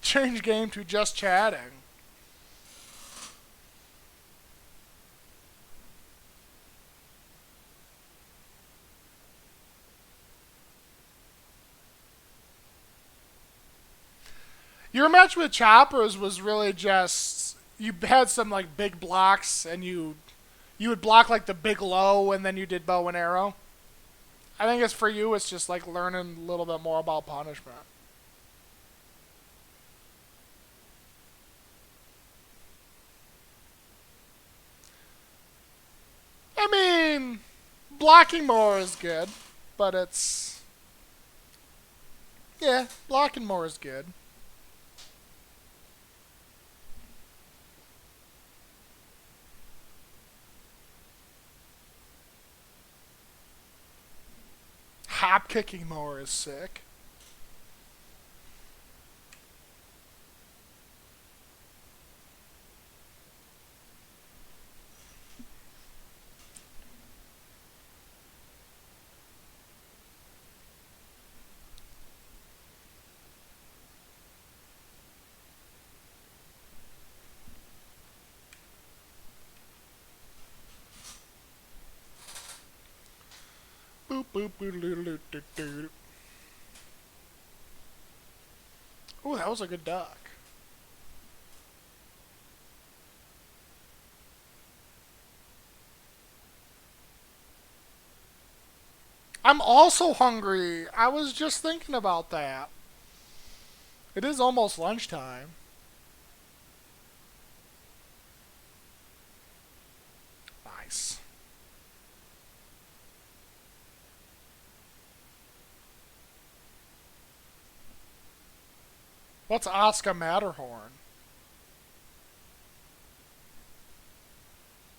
Change game to just chatting. Your match with Choppers was really just, you had some like big blocks and you would block like the big low and then you did bow and arrow. I think it's for you, it's just like learning a little bit more about punishment. I mean, blocking more is good, but it's, yeah, blocking more is good. kicking more is sick. Boop boop boop doo doo doo doo. Ooh, that was a good duck. I'm also hungry. I was just thinking about that. It is almost lunchtime. Nice. What's Oscar Matterhorn?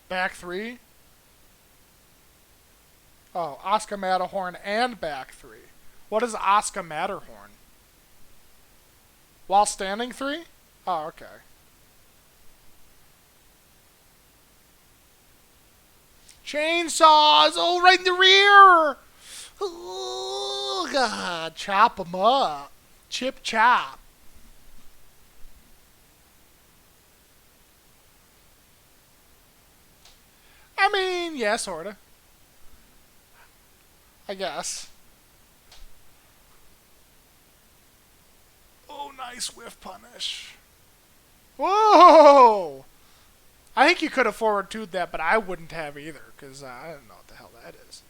Back three? Oh, Oscar Matterhorn and back three. What is Oscar Matterhorn? While standing three? Oh, okay. Chainsaws! Oh, right in the rear! Oh, God. Chop 'em up. Chip chop. I mean, yeah, sorta. I guess. Oh, nice whiff punish. Whoa! I think you could have forward two'd that, but I wouldn't have either, because I don't know what the hell that is.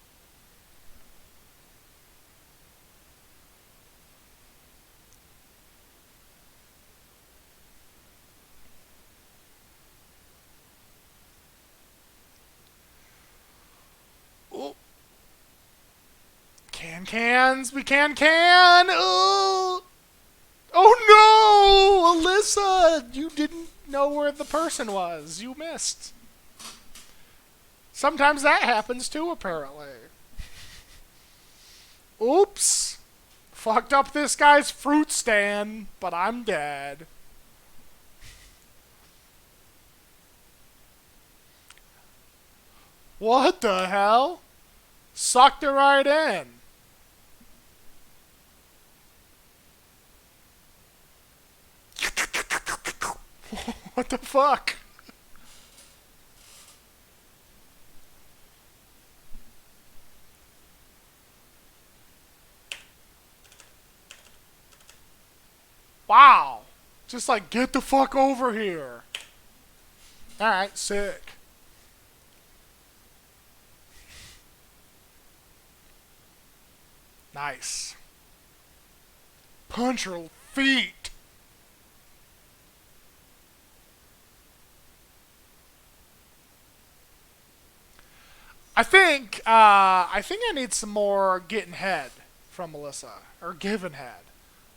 Oh. Cans! We can! Oh! Oh no! Alyssa! You didn't know where the person was. You missed. Sometimes that happens too, apparently. Oops! Fucked up this guy's fruit stand, but I'm dead. What the hell? Sucked it right in. What the fuck? Wow. Just like, get the fuck over here. Alright, sick. Nice. Punch her feet. I think I need some more getting head from Alyssa, or giving head.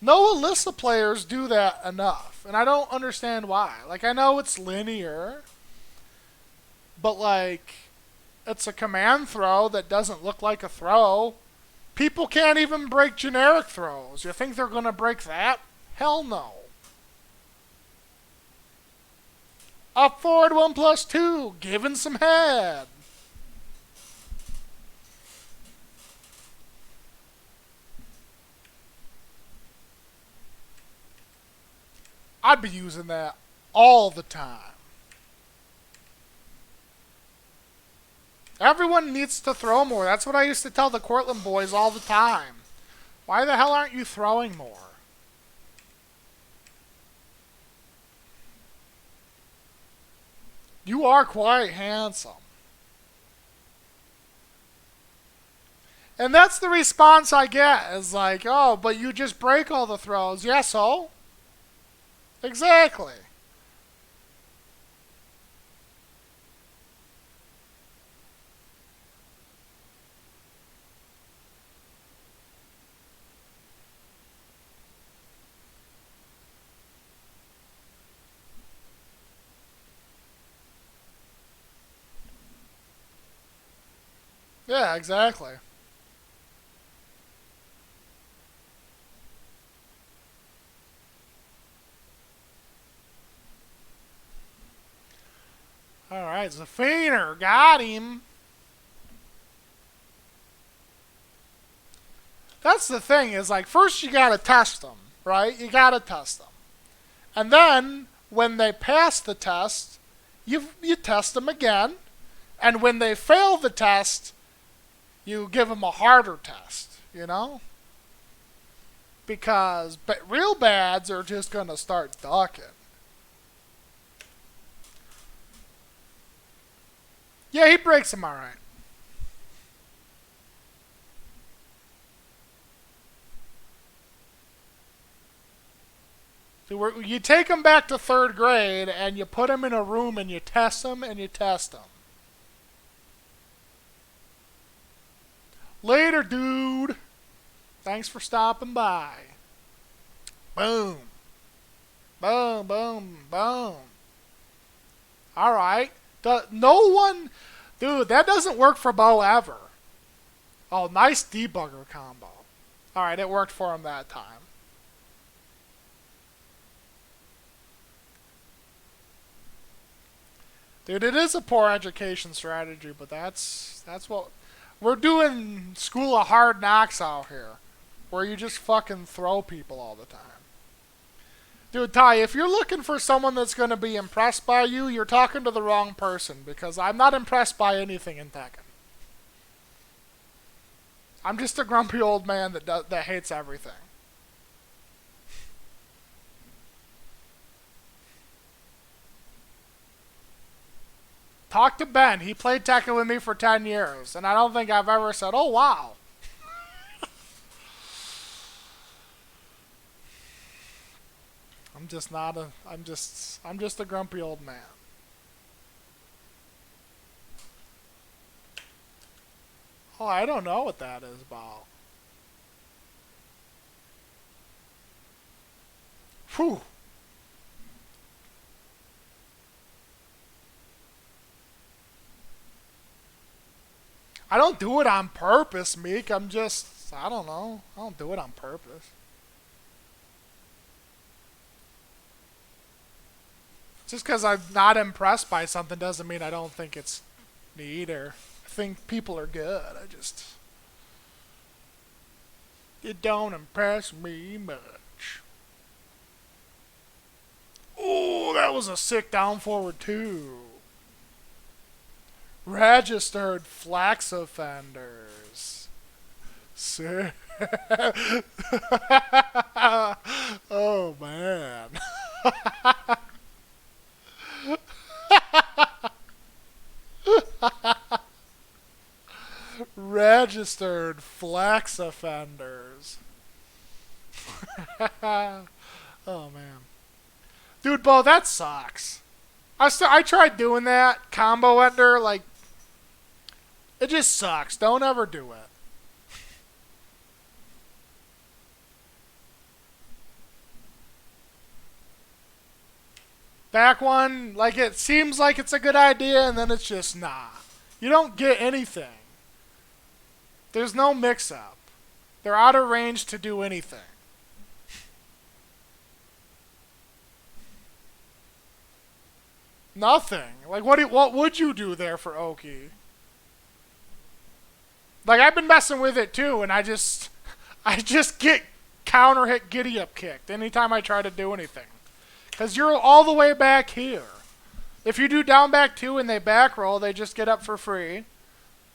No Alyssa players do that enough, and I don't understand why. Like, I know it's linear, but like, it's a command throw that doesn't look like a throw. People can't even break generic throws. You think they're gonna break that? Hell no. Up forward 1+2, giving some head. I'd be using that all the time. Everyone needs to throw more. That's what I used to tell the Cortland boys all the time. Why the hell aren't you throwing more? You are quite handsome. And that's the response I get. Is like, oh, but you just break all the throws. Yeah, so? Exactly. Yeah, exactly. Alright, Zafiner. Got him. That's the thing, is like, first you gotta test them, right? You gotta test them. And then, when they pass the test, you test them again. And when they fail the test, you give them a harder test, you know? Because real bads are just gonna start ducking. Yeah, he breaks them alright. You take them back to 3rd grade and you put them in a room and you test them and you test them. Later, dude. Thanks for stopping by. Boom. Boom, boom, boom. Alright. No one... Dude, that doesn't work for Bo ever. Oh, nice debugger combo. Alright, it worked for him that time. Dude, it is a poor education strategy, but that's what... We're doing School of Hard Knocks out here, where you just fucking throw people all the time. Dude, Ty, if you're looking for someone that's going to be impressed by you, you're talking to the wrong person, because I'm not impressed by anything in Tekken. I'm just a grumpy old man that hates everything. Talk to Ben. He played Tekken with me for 10 years, and I don't think I've ever said, "Oh, wow." I'm just a grumpy old man. Oh, I don't know what that is about. Whew. I don't do it on purpose, Meek. I don't know. I don't do it on purpose. Just because I'm not impressed by something doesn't mean I don't think it's neat or think people are good. It don't impress me much. Ooh, that was a sick down forward too. Registered flax offenders. Sick. Oh man. Registered flax offenders. Oh man. Dude, Bo, that sucks. I tried doing that combo ender, like, it just sucks. Don't ever do it. Back one, like, it seems like it's a good idea, and then it's just nah. You don't get anything. There's no mix-up. They're out of range to do anything. Nothing. Like, what would you do there for Oki? Like, I've been messing with it too, and I just get counter hit giddy up kicked anytime I try to do anything. Because you're all the way back here. If you do down back 2 and they back roll, they just get up for free.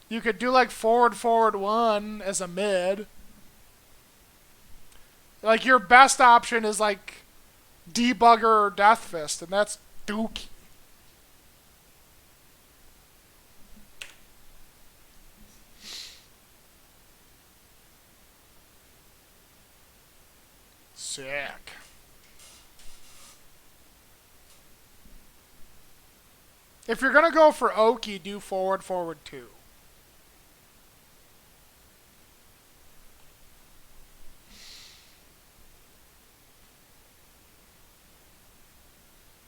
You could do like forward 1 as a mid. Like, your best option is like debugger or death fist, and that's dookie. Sick. If you're gonna go for Oki, do forward 2.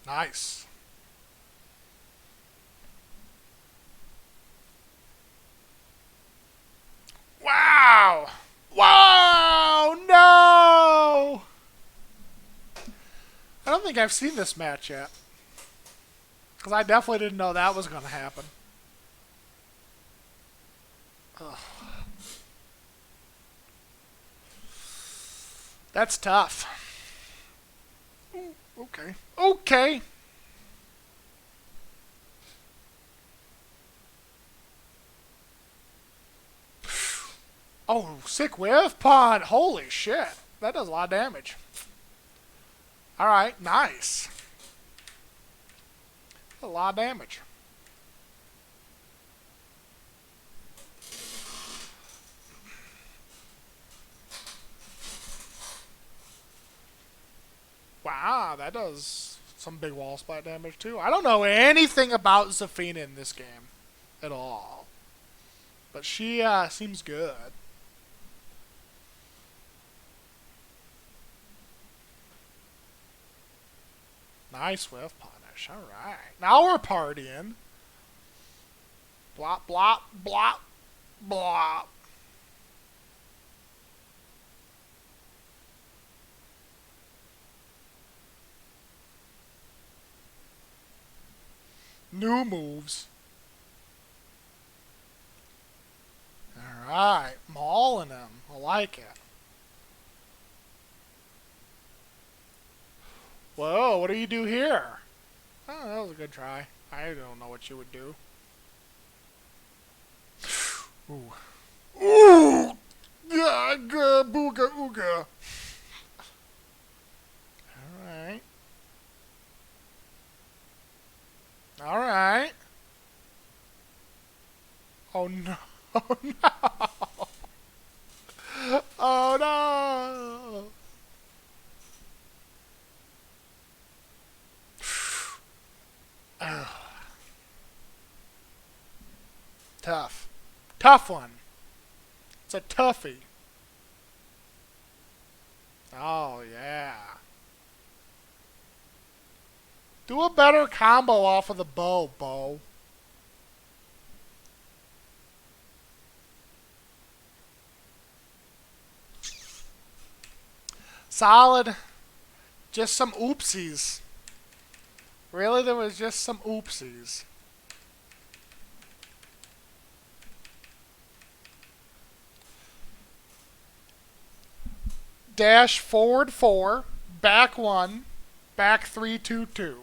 Nice. Wow! Wow! No! I don't think I've seen this match yet. Because I definitely didn't know that was going to happen. Ugh. That's tough. Ooh, okay. Okay. Oh, sick whiff punt. Holy shit. That does a lot of damage. Alright, nice. A lot of damage. Wow, that does some big wall splat damage too. I don't know anything about Zafina in this game at all. But she seems good. Nice whiff punish. Alright. Now we're partying. Blop, blop, blop, blop. New moves. Alright. Mauling him. I like it. Whoa, what do you do here? Oh, that was a good try. I don't know what you would do. Ooh. Ooh! Gaga, booga, ooga. Alright. Alright. Oh no. Oh no. Oh no. Tough. Tough one. It's a toughie. Oh, yeah. Do a better combo off of the bow, Bo. Solid. Just some oopsies. Really, there was just some oopsies. Dash forward 4, back 1, back 3, 2, 2.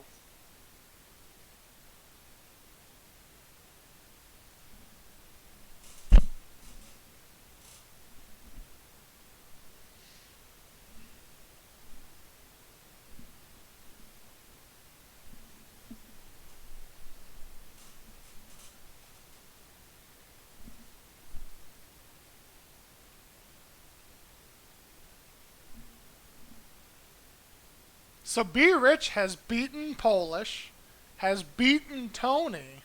So Be Rich has beaten Polish, has beaten Tony,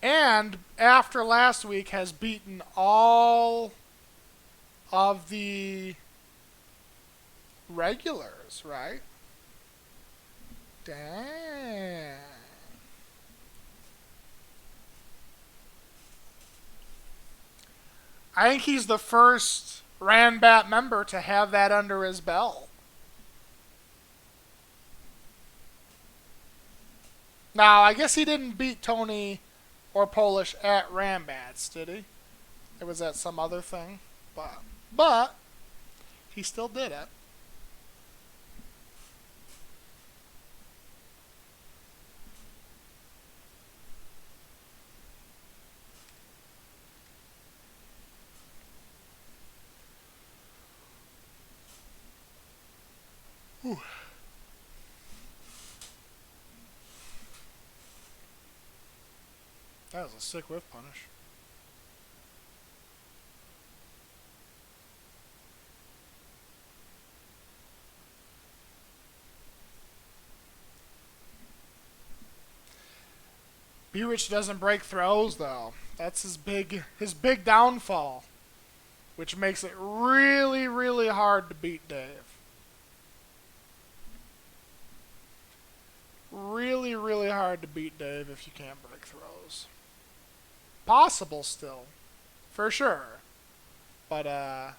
and after last week has beaten all of the regulars, right? Dang. I think he's the first Ranbat member to have that under his belt. Now, I guess he didn't beat Tony or Polish at Rambats, did he? It was at some other thing. But he still did it. Whew. That was a sick whiff punish. Be Rich doesn't break throws though. That's his big downfall, which makes it really, really hard to beat Dave. Really, really hard to beat Dave if you can't break throws. Possible still, for sure, but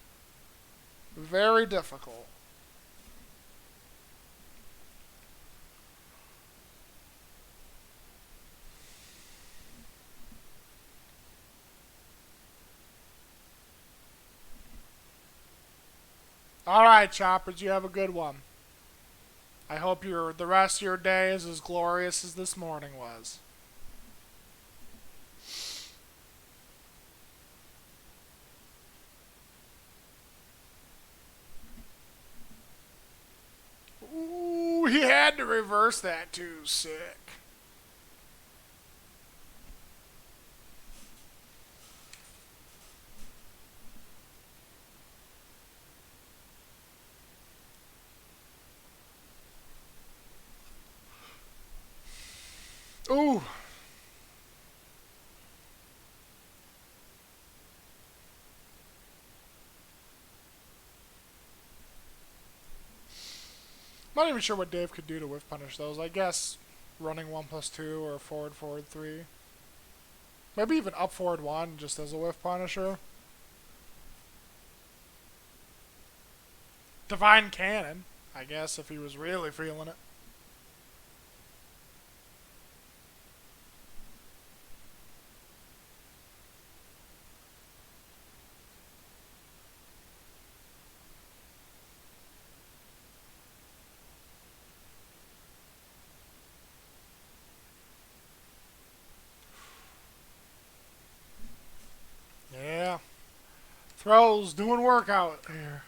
very difficult. Alright, Choppers, you have a good one. I hope the rest of your day is as glorious as this morning was. Ooh, he had to reverse that too. Sick. Ooh. I'm not even sure what Dave could do to whiff punish those. I guess running 1+2 or forward 3. Maybe even up forward 1 just as a whiff punisher. Divine Cannon, I guess, if he was really feeling it. Yeah. Throws, doing work out here.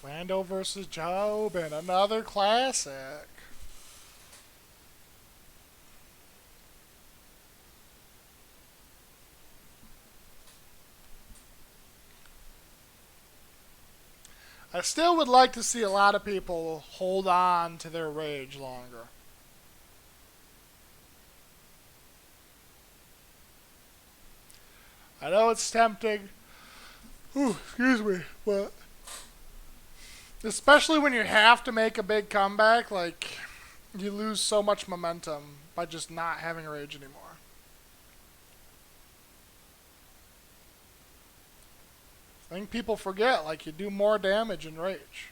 Lando versus Job and another classic. I still would like to see a lot of people hold on to their rage longer. I know it's tempting. Ooh, excuse me, but especially when you have to make a big comeback, like, you lose so much momentum by just not having rage anymore. I think people forget, like, you do more damage in rage.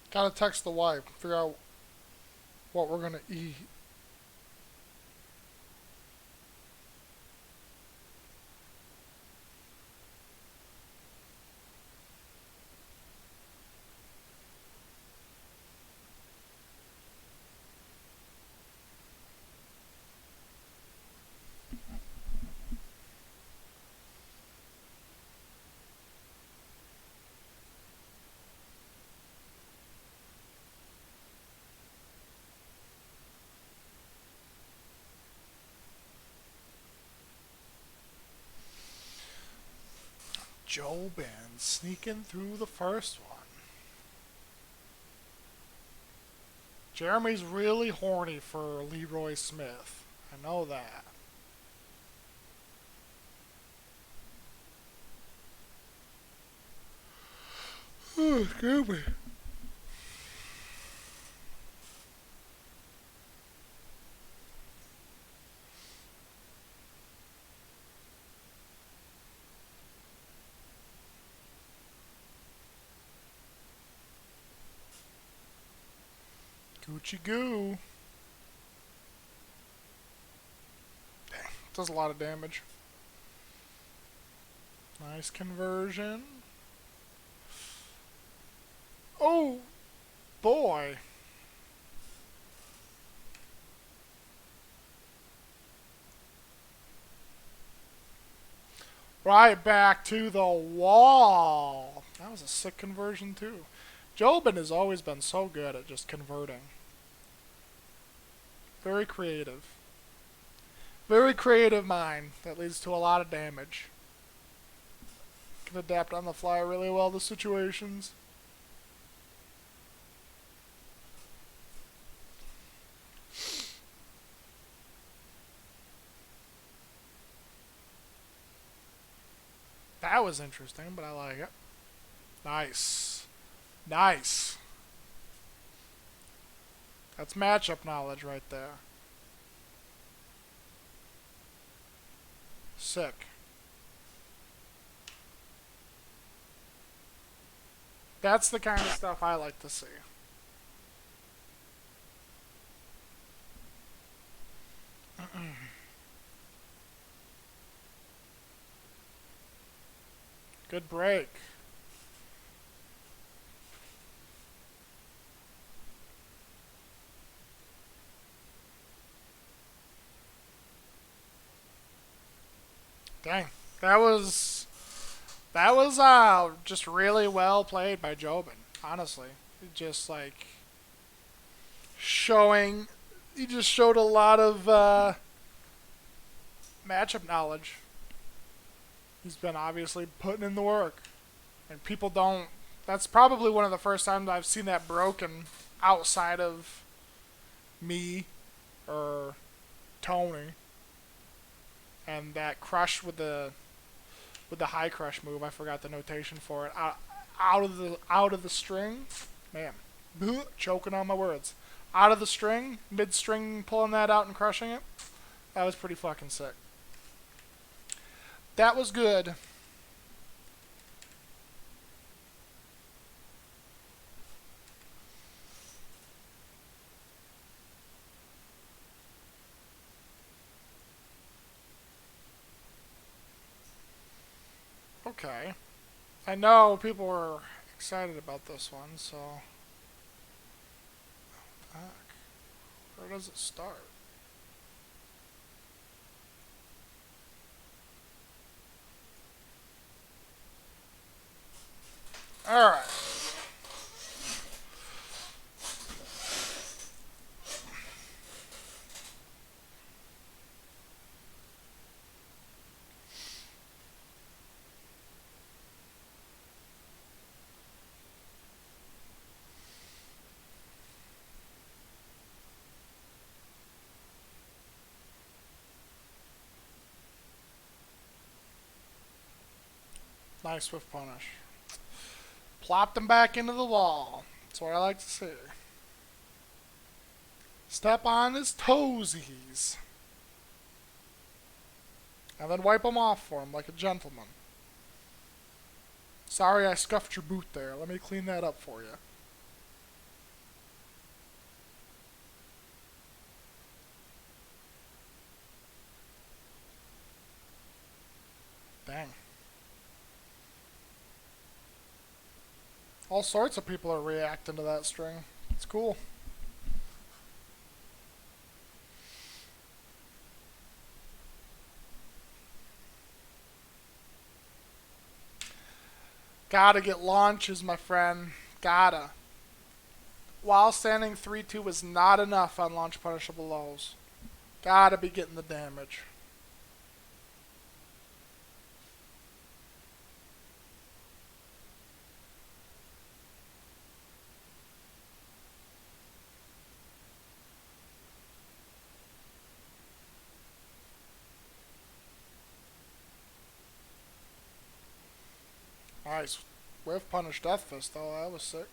Gotta text the wife, figure out what we're gonna eat. Joe Ben sneaking through the first one. Jeremy's really horny for Leroy Smith. I know that. Oh, excuse me. Gucci goo. Dang, does a lot of damage. Nice conversion. Oh, boy. Right back to the wall. That was a sick conversion, too. Jobin has always been so good at just converting. Very creative. Very creative mind that leads to a lot of damage. Can adapt on the fly really well to situations. That was interesting, but I like it. Nice. Nice. That's matchup knowledge right there. Sick. That's the kind of stuff I like to see. Good break. Dang. That was just really well played by Jobin, honestly. Just like showing he just showed a lot of matchup knowledge. He's been obviously putting in the work. And people don't that's probably one of the first times I've seen that broken outside of me or Tony. And that crush with the high crush move, I forgot the notation for it. Out of the string, man, choking on my words. Out of the string, mid string, pulling that out and crushing it. That was pretty fucking sick. That was good. Okay. I know people were excited about this one, so. Fuck. Where does it start? Alright. Nice swift punish. Plopped him back into the wall. That's what I like to see. Step on his toesies. And then wipe them off for him like a gentleman. Sorry I scuffed your boot there. Let me clean that up for you. Dang. All sorts of people are reacting to that string. It's cool. Gotta get launches, my friend. Gotta. While standing 3-2 was not enough on launch punishable lows. Gotta be getting the damage. Nice. Whiff punish Death Fist, though. That was sick.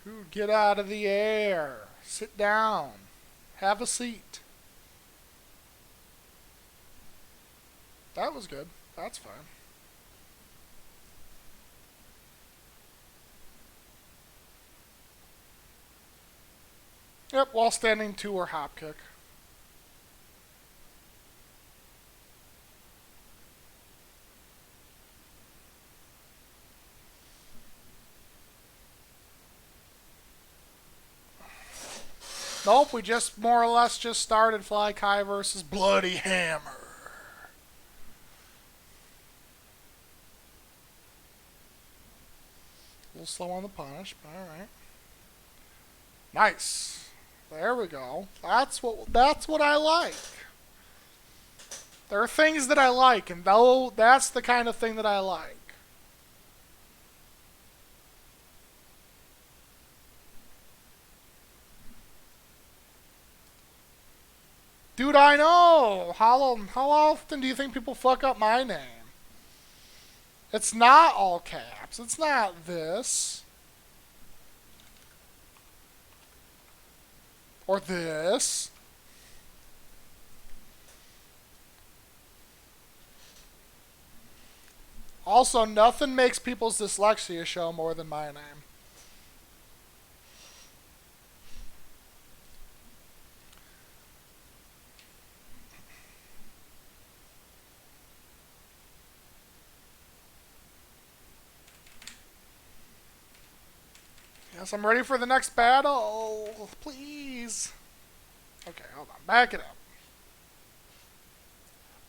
Ooh, get out of the air. Sit down. Have a seat. That was good. That's fine. Yep, while standing 2 or hop kick. Nope, we just more or less just started Fly Kai versus Bloody Hammer. A little slow on the punish, but alright. Nice. There we go. That's what I like. There are things that I like, and though that's the kind of thing that I like. Dude, I know. How often do you think people fuck up my name? It's not all caps. It's not this. Or this. Also, nothing makes people's dyslexia show more than my name. Yes, I'm ready for the next battle. Please. Okay, hold on. Back it up.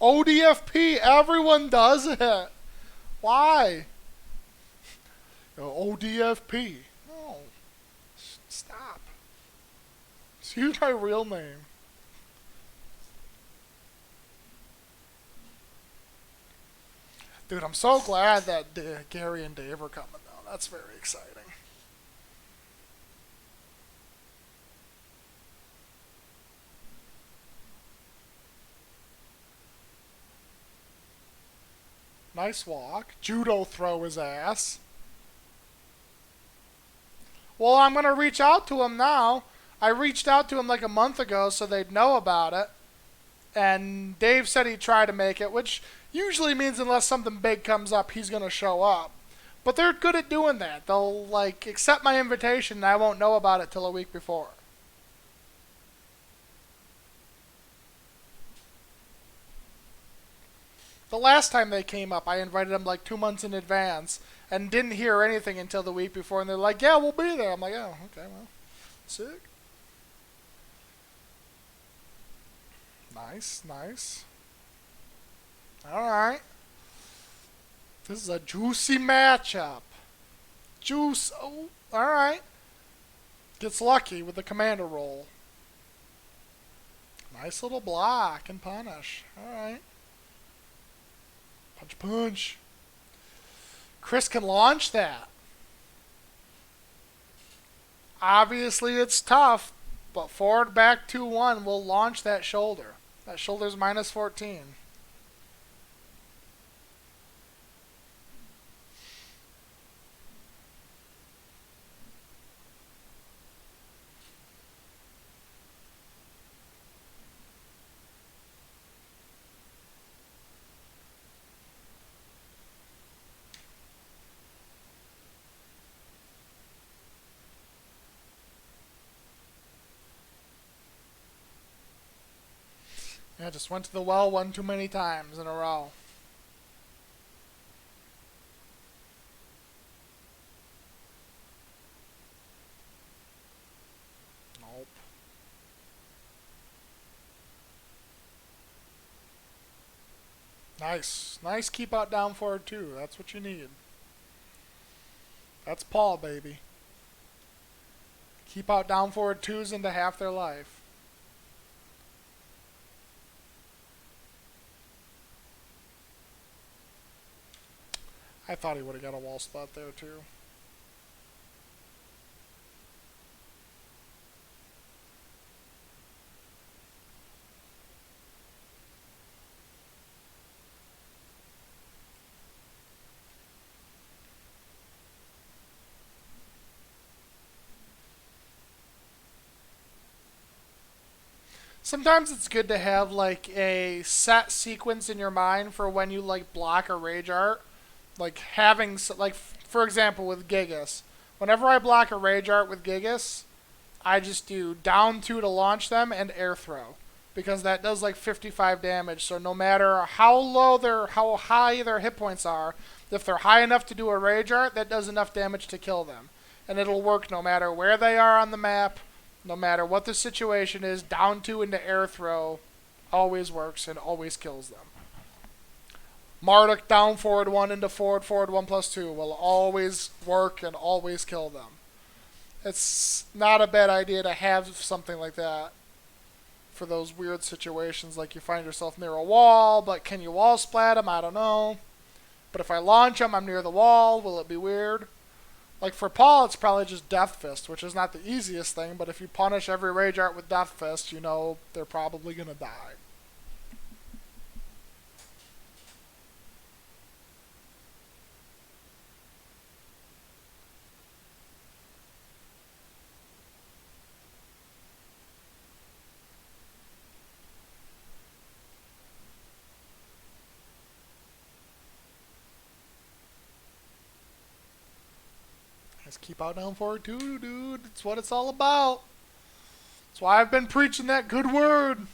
ODFP, everyone does it. Why? ODFP. No. Stop. Just use my real name. Dude, I'm so glad that Gary and Dave are coming, though. That's very exciting. Nice walk. Judo throw his ass. Well, I'm going to reach out to him now. I reached out to him like a month ago so they'd know about it. And Dave said he'd try to make it, which usually means unless something big comes up, he's going to show up. But they're good at doing that. They'll, like, accept my invitation and I won't know about it till a week before. The last time they came up, I invited them like 2 months in advance and didn't hear anything until the week before. And they're like, yeah, we'll be there. I'm like, oh, okay, well, sick. Nice, nice. Alright. This is a juicy matchup. Juice. Oh, alright. Gets lucky with the commander roll. Nice little block and punish. Alright. Punch, punch. Chris can launch that. Obviously, it's tough, but forward, back, 2-1 will launch that shoulder. That shoulder's minus 14. Yeah, just went to the well one too many times in a row. Nope. Nice. Nice keep out down forward too. That's what you need. That's Paul, baby. Keep out down forward twos into half their life. I thought he would have got a wall spot there too. Sometimes it's good to have like a set sequence in your mind for when you like block a rage art. Like having, like for example with Gigas. Whenever I block a rage art with Gigas, I just do down 2 to launch them and air throw. Because that does like 55 damage, so no matter how high their hit points are, if they're high enough to do a rage art, that does enough damage to kill them. And it'll work no matter where they are on the map, no matter what the situation is, down 2 into air throw always works and always kills them. Marduk down forward 1 into forward 1 plus 2 will always work and always kill them. It's not a bad idea to have something like that for those weird situations like you find yourself near a wall, but can you wall splat them? I don't know. But if I launch them, I'm near the wall, will it be weird? Like for Paul, it's probably just Death Fist, which is not the easiest thing, but if you punish every rage art with Death Fist, you know they're probably going to die. Just keep out down forward two, dude. It's what it's all about. That's why I've been preaching that good word.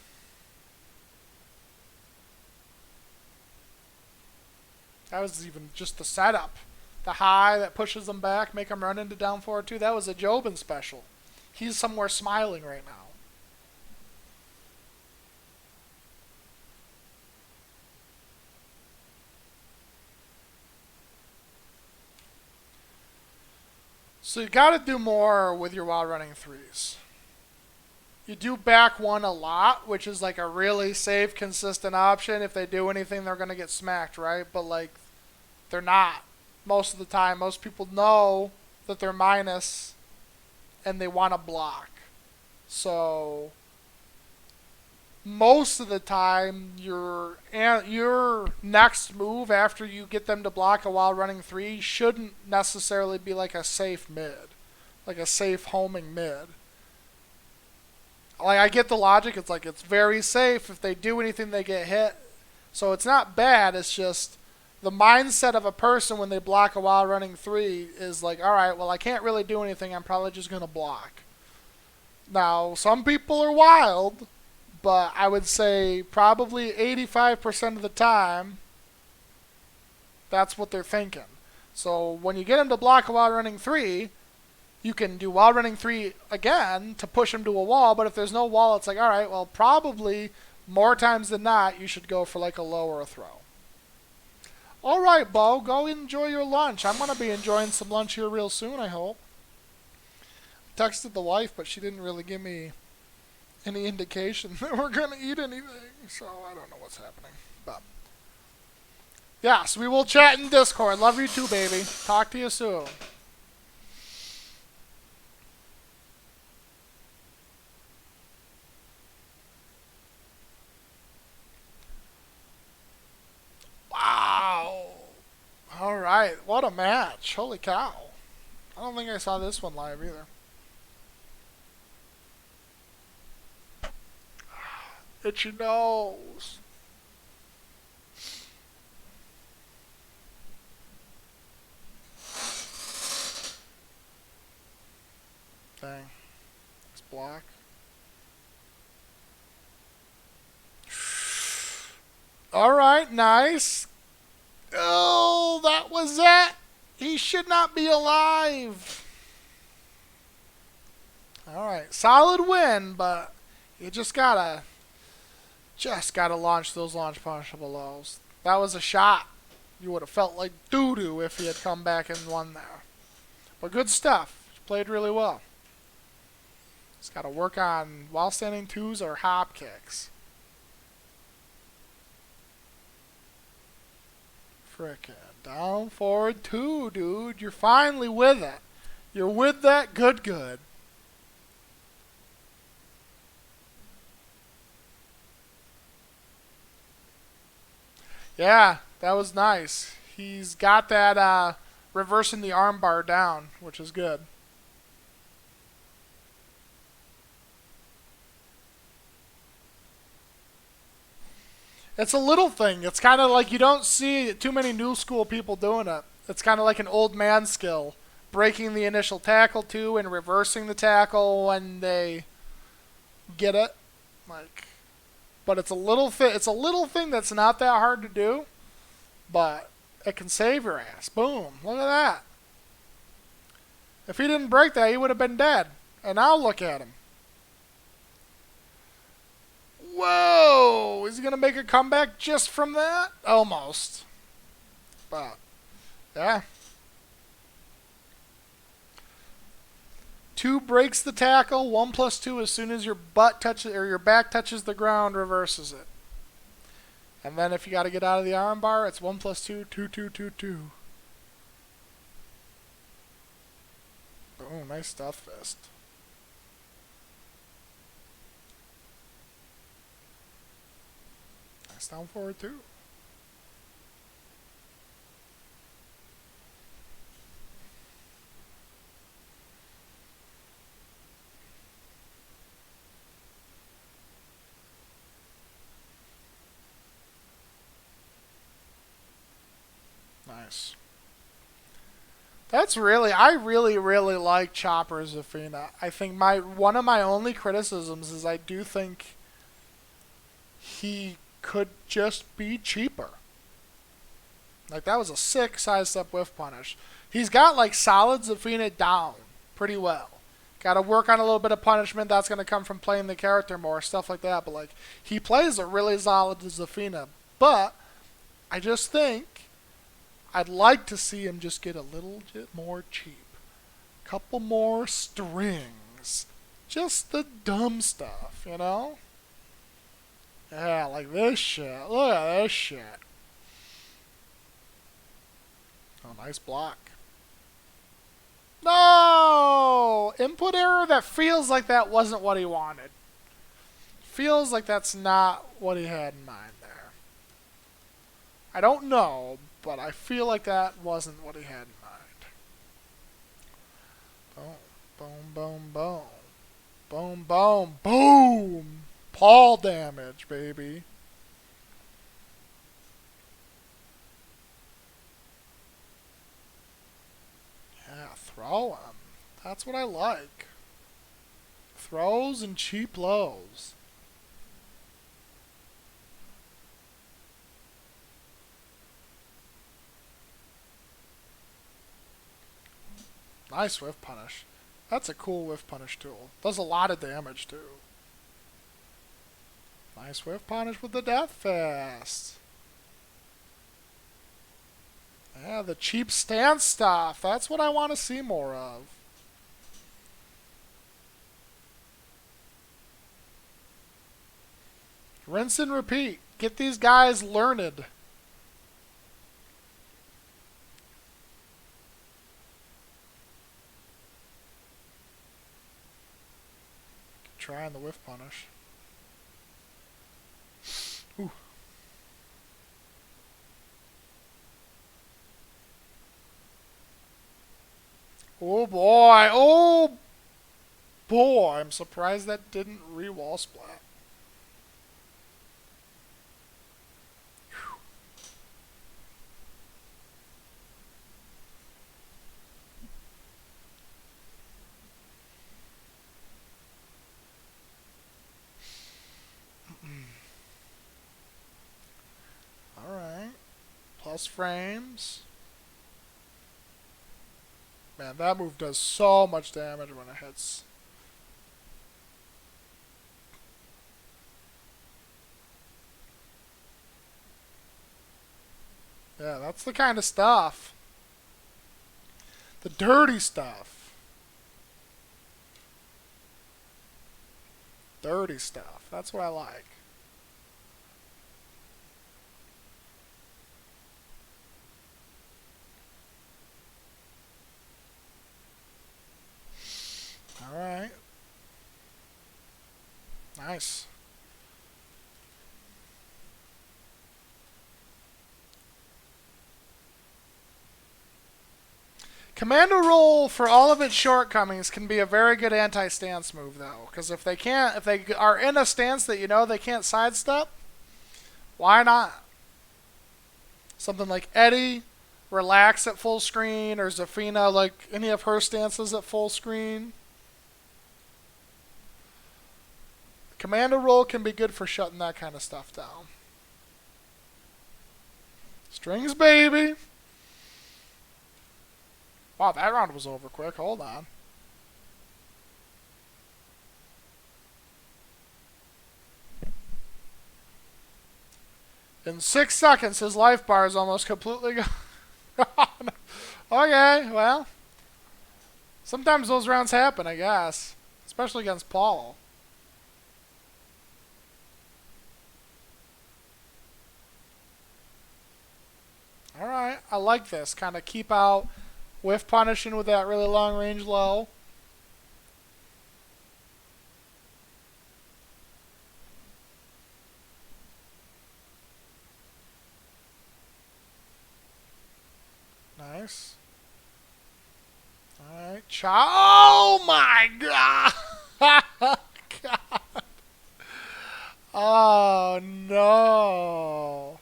That was even just the setup. The high that pushes them back, make them run into down forward two. That was a Jobin special. He's somewhere smiling right now. So you got to do more with your wild running threes. You do back one a lot, which is like a really safe, consistent option. If they do anything, they're going to get smacked, right? But like, they're not. Most of the time, most people know that they're minus and they want to block. So most of the time, your next move after you get them to block a wild running three shouldn't necessarily be like a safe mid, like a safe homing mid. Like, I get the logic. It's like it's very safe. If they do anything, they get hit. So it's not bad. It's just the mindset of a person when they block a wild running three is like, all right, well, I can't really do anything. I'm probably just going to block. Now, some people are wild, but I would say probably 85% of the time, that's what they're thinking. So when you get them to block a wild running three, you can do wild running three again to push them to a wall, but if there's no wall, it's like, all right, well, probably more times than not, you should go for like a low or a throw. All right, Bo, go enjoy your lunch. I'm going to be enjoying some lunch here real soon, I hope. Texted the wife, but she didn't really give me any indication that we're going to eat anything, so I don't know what's happening. But yes, we will chat in Discord. Love you too, baby. Talk to you soon. Wow. All right. What a match. Holy cow. I don't think I saw this one live either. Itchy nose. Dang. This block. All right, nice. Oh, that was it. He should not be alive. All right, solid win, but you just gotta launch those launch punishable lows. That was a shot. You would have felt like doo-doo if he had come back and won there. But good stuff. Played really well. Just got to work on while standing twos or hop kicks. Frickin' down forward two, dude. You're finally with it. You're with that good. Yeah, that was nice. He's got that reversing the armbar down, which is good. It's a little thing. It's kind of like you don't see too many new school people doing it. It's kind of like an old man skill. Breaking the initial tackle too and reversing the tackle when they get it. But it's a little thing that's not that hard to do, but it can save your ass. Boom. Look at that. If he didn't break that, he would have been dead. And now look at him. Whoa! Is he going to make a comeback just from that? Almost. But, yeah. 2 breaks the tackle. 1 plus 2 as soon as your back touches the ground, reverses it. And then if you got to get out of the armbar, it's 1 plus 2, 2, 2, 2, 2. Oh, nice stuff, fist. Nice down forward too. Nice. I really, really like Chopper Zafina. I think one of my only criticisms is I do think he could just be cheaper. Like, that was a sick sidestep whiff punish. He's got, like, solid Zafina down pretty well. Got to work on a little bit of punishment. That's going to come from playing the character more, stuff like that. But, like, he plays a really solid Zafina. But I just think I'd like to see him just get a little bit more cheap. Couple more strings. Just the dumb stuff, you know? Yeah, like this shit. Look at this shit. Oh, nice block. No! Input error that feels like that wasn't what he wanted. Feels like that's not what he had in mind there. I don't know, but I feel like that wasn't what he had in mind. Boom, boom, boom, boom. Boom, boom, boom! Paul damage, baby. Yeah, throw him. That's what I like. Throws and cheap lows. Nice whiff punish. That's a cool whiff punish tool. Does a lot of damage too. Nice whiff punish with the Death Fist. Yeah, the cheap stance stuff. That's what I want to see more of. Rinse and repeat. Get these guys learned. Trying the whiff punish. Ooh. Oh boy. Oh boy. I'm surprised that didn't re-wall splat. Alright. Plus frames. Man, that move does so much damage when it hits. Yeah, that's the kind of stuff. The dirty stuff. Dirty stuff. That's what I like. Alright. Nice. Commando roll, for all of its shortcomings, can be a very good anti-stance move, though. Because if they are in a stance that you know they can't sidestep, why not? Something like Eddie, relax at full screen, or Zafina, like any of her stances at full screen. Commando roll can be good for shutting that kind of stuff down. Strings, baby. Wow, that round was over quick. Hold on. In 6 seconds, his life bar is almost completely gone. Okay, well. Sometimes those rounds happen, I guess. Especially against Paul. Alright, I like this. Kind of keep out whiff punishing with that really long range low. Nice. Alright, oh my god! God. Oh no.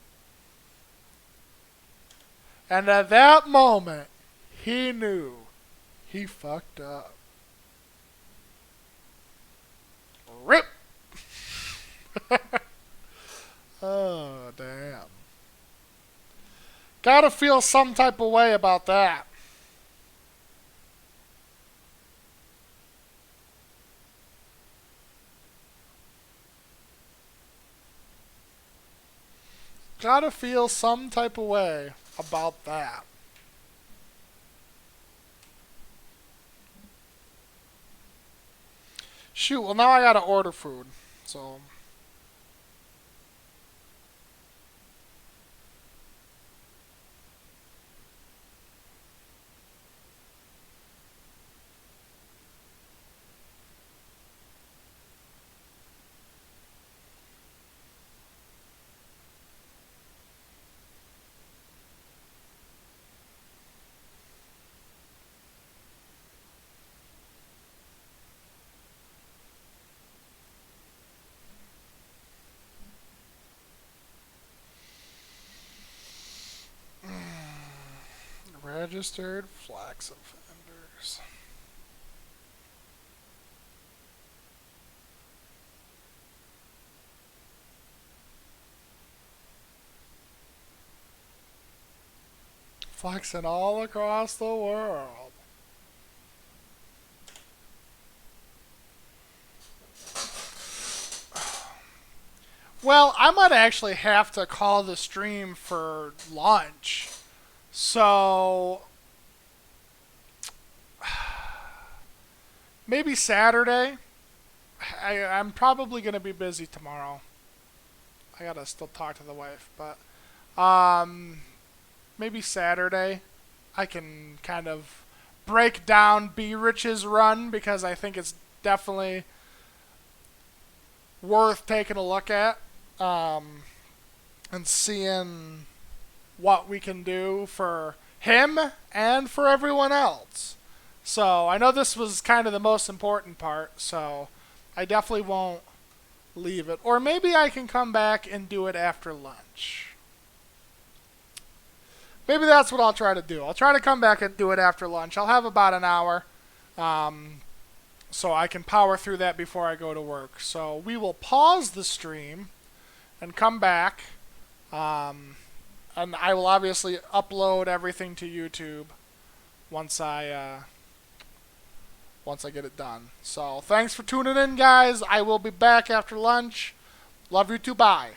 And at that moment, He knew. He fucked up. Rip! Oh, damn. Gotta feel some type of way about that. Gotta feel some type of way about that. Shoot, well now I gotta order food. So registered flax offenders. Flexing all across the world. Well, I might actually have to call the stream for lunch. So maybe Saturday. I'm probably going to be busy tomorrow. I gotta still talk to the wife, but maybe Saturday I can kind of break down Be Rich's run because I think it's definitely worth taking a look at and seeing what we can do for him and for everyone else. So I know this was kind of the most important part, so I definitely won't leave it. Or maybe I can come back and do it after lunch. Maybe that's what I'll try to do. I'll try to come back and do it after lunch. I'll have about an hour, so I can power through that before I go to work. So we will pause the stream and come back, and I will obviously upload everything to YouTube once I get it done. So thanks for tuning in, guys. I will be back after lunch. Love you too. Bye.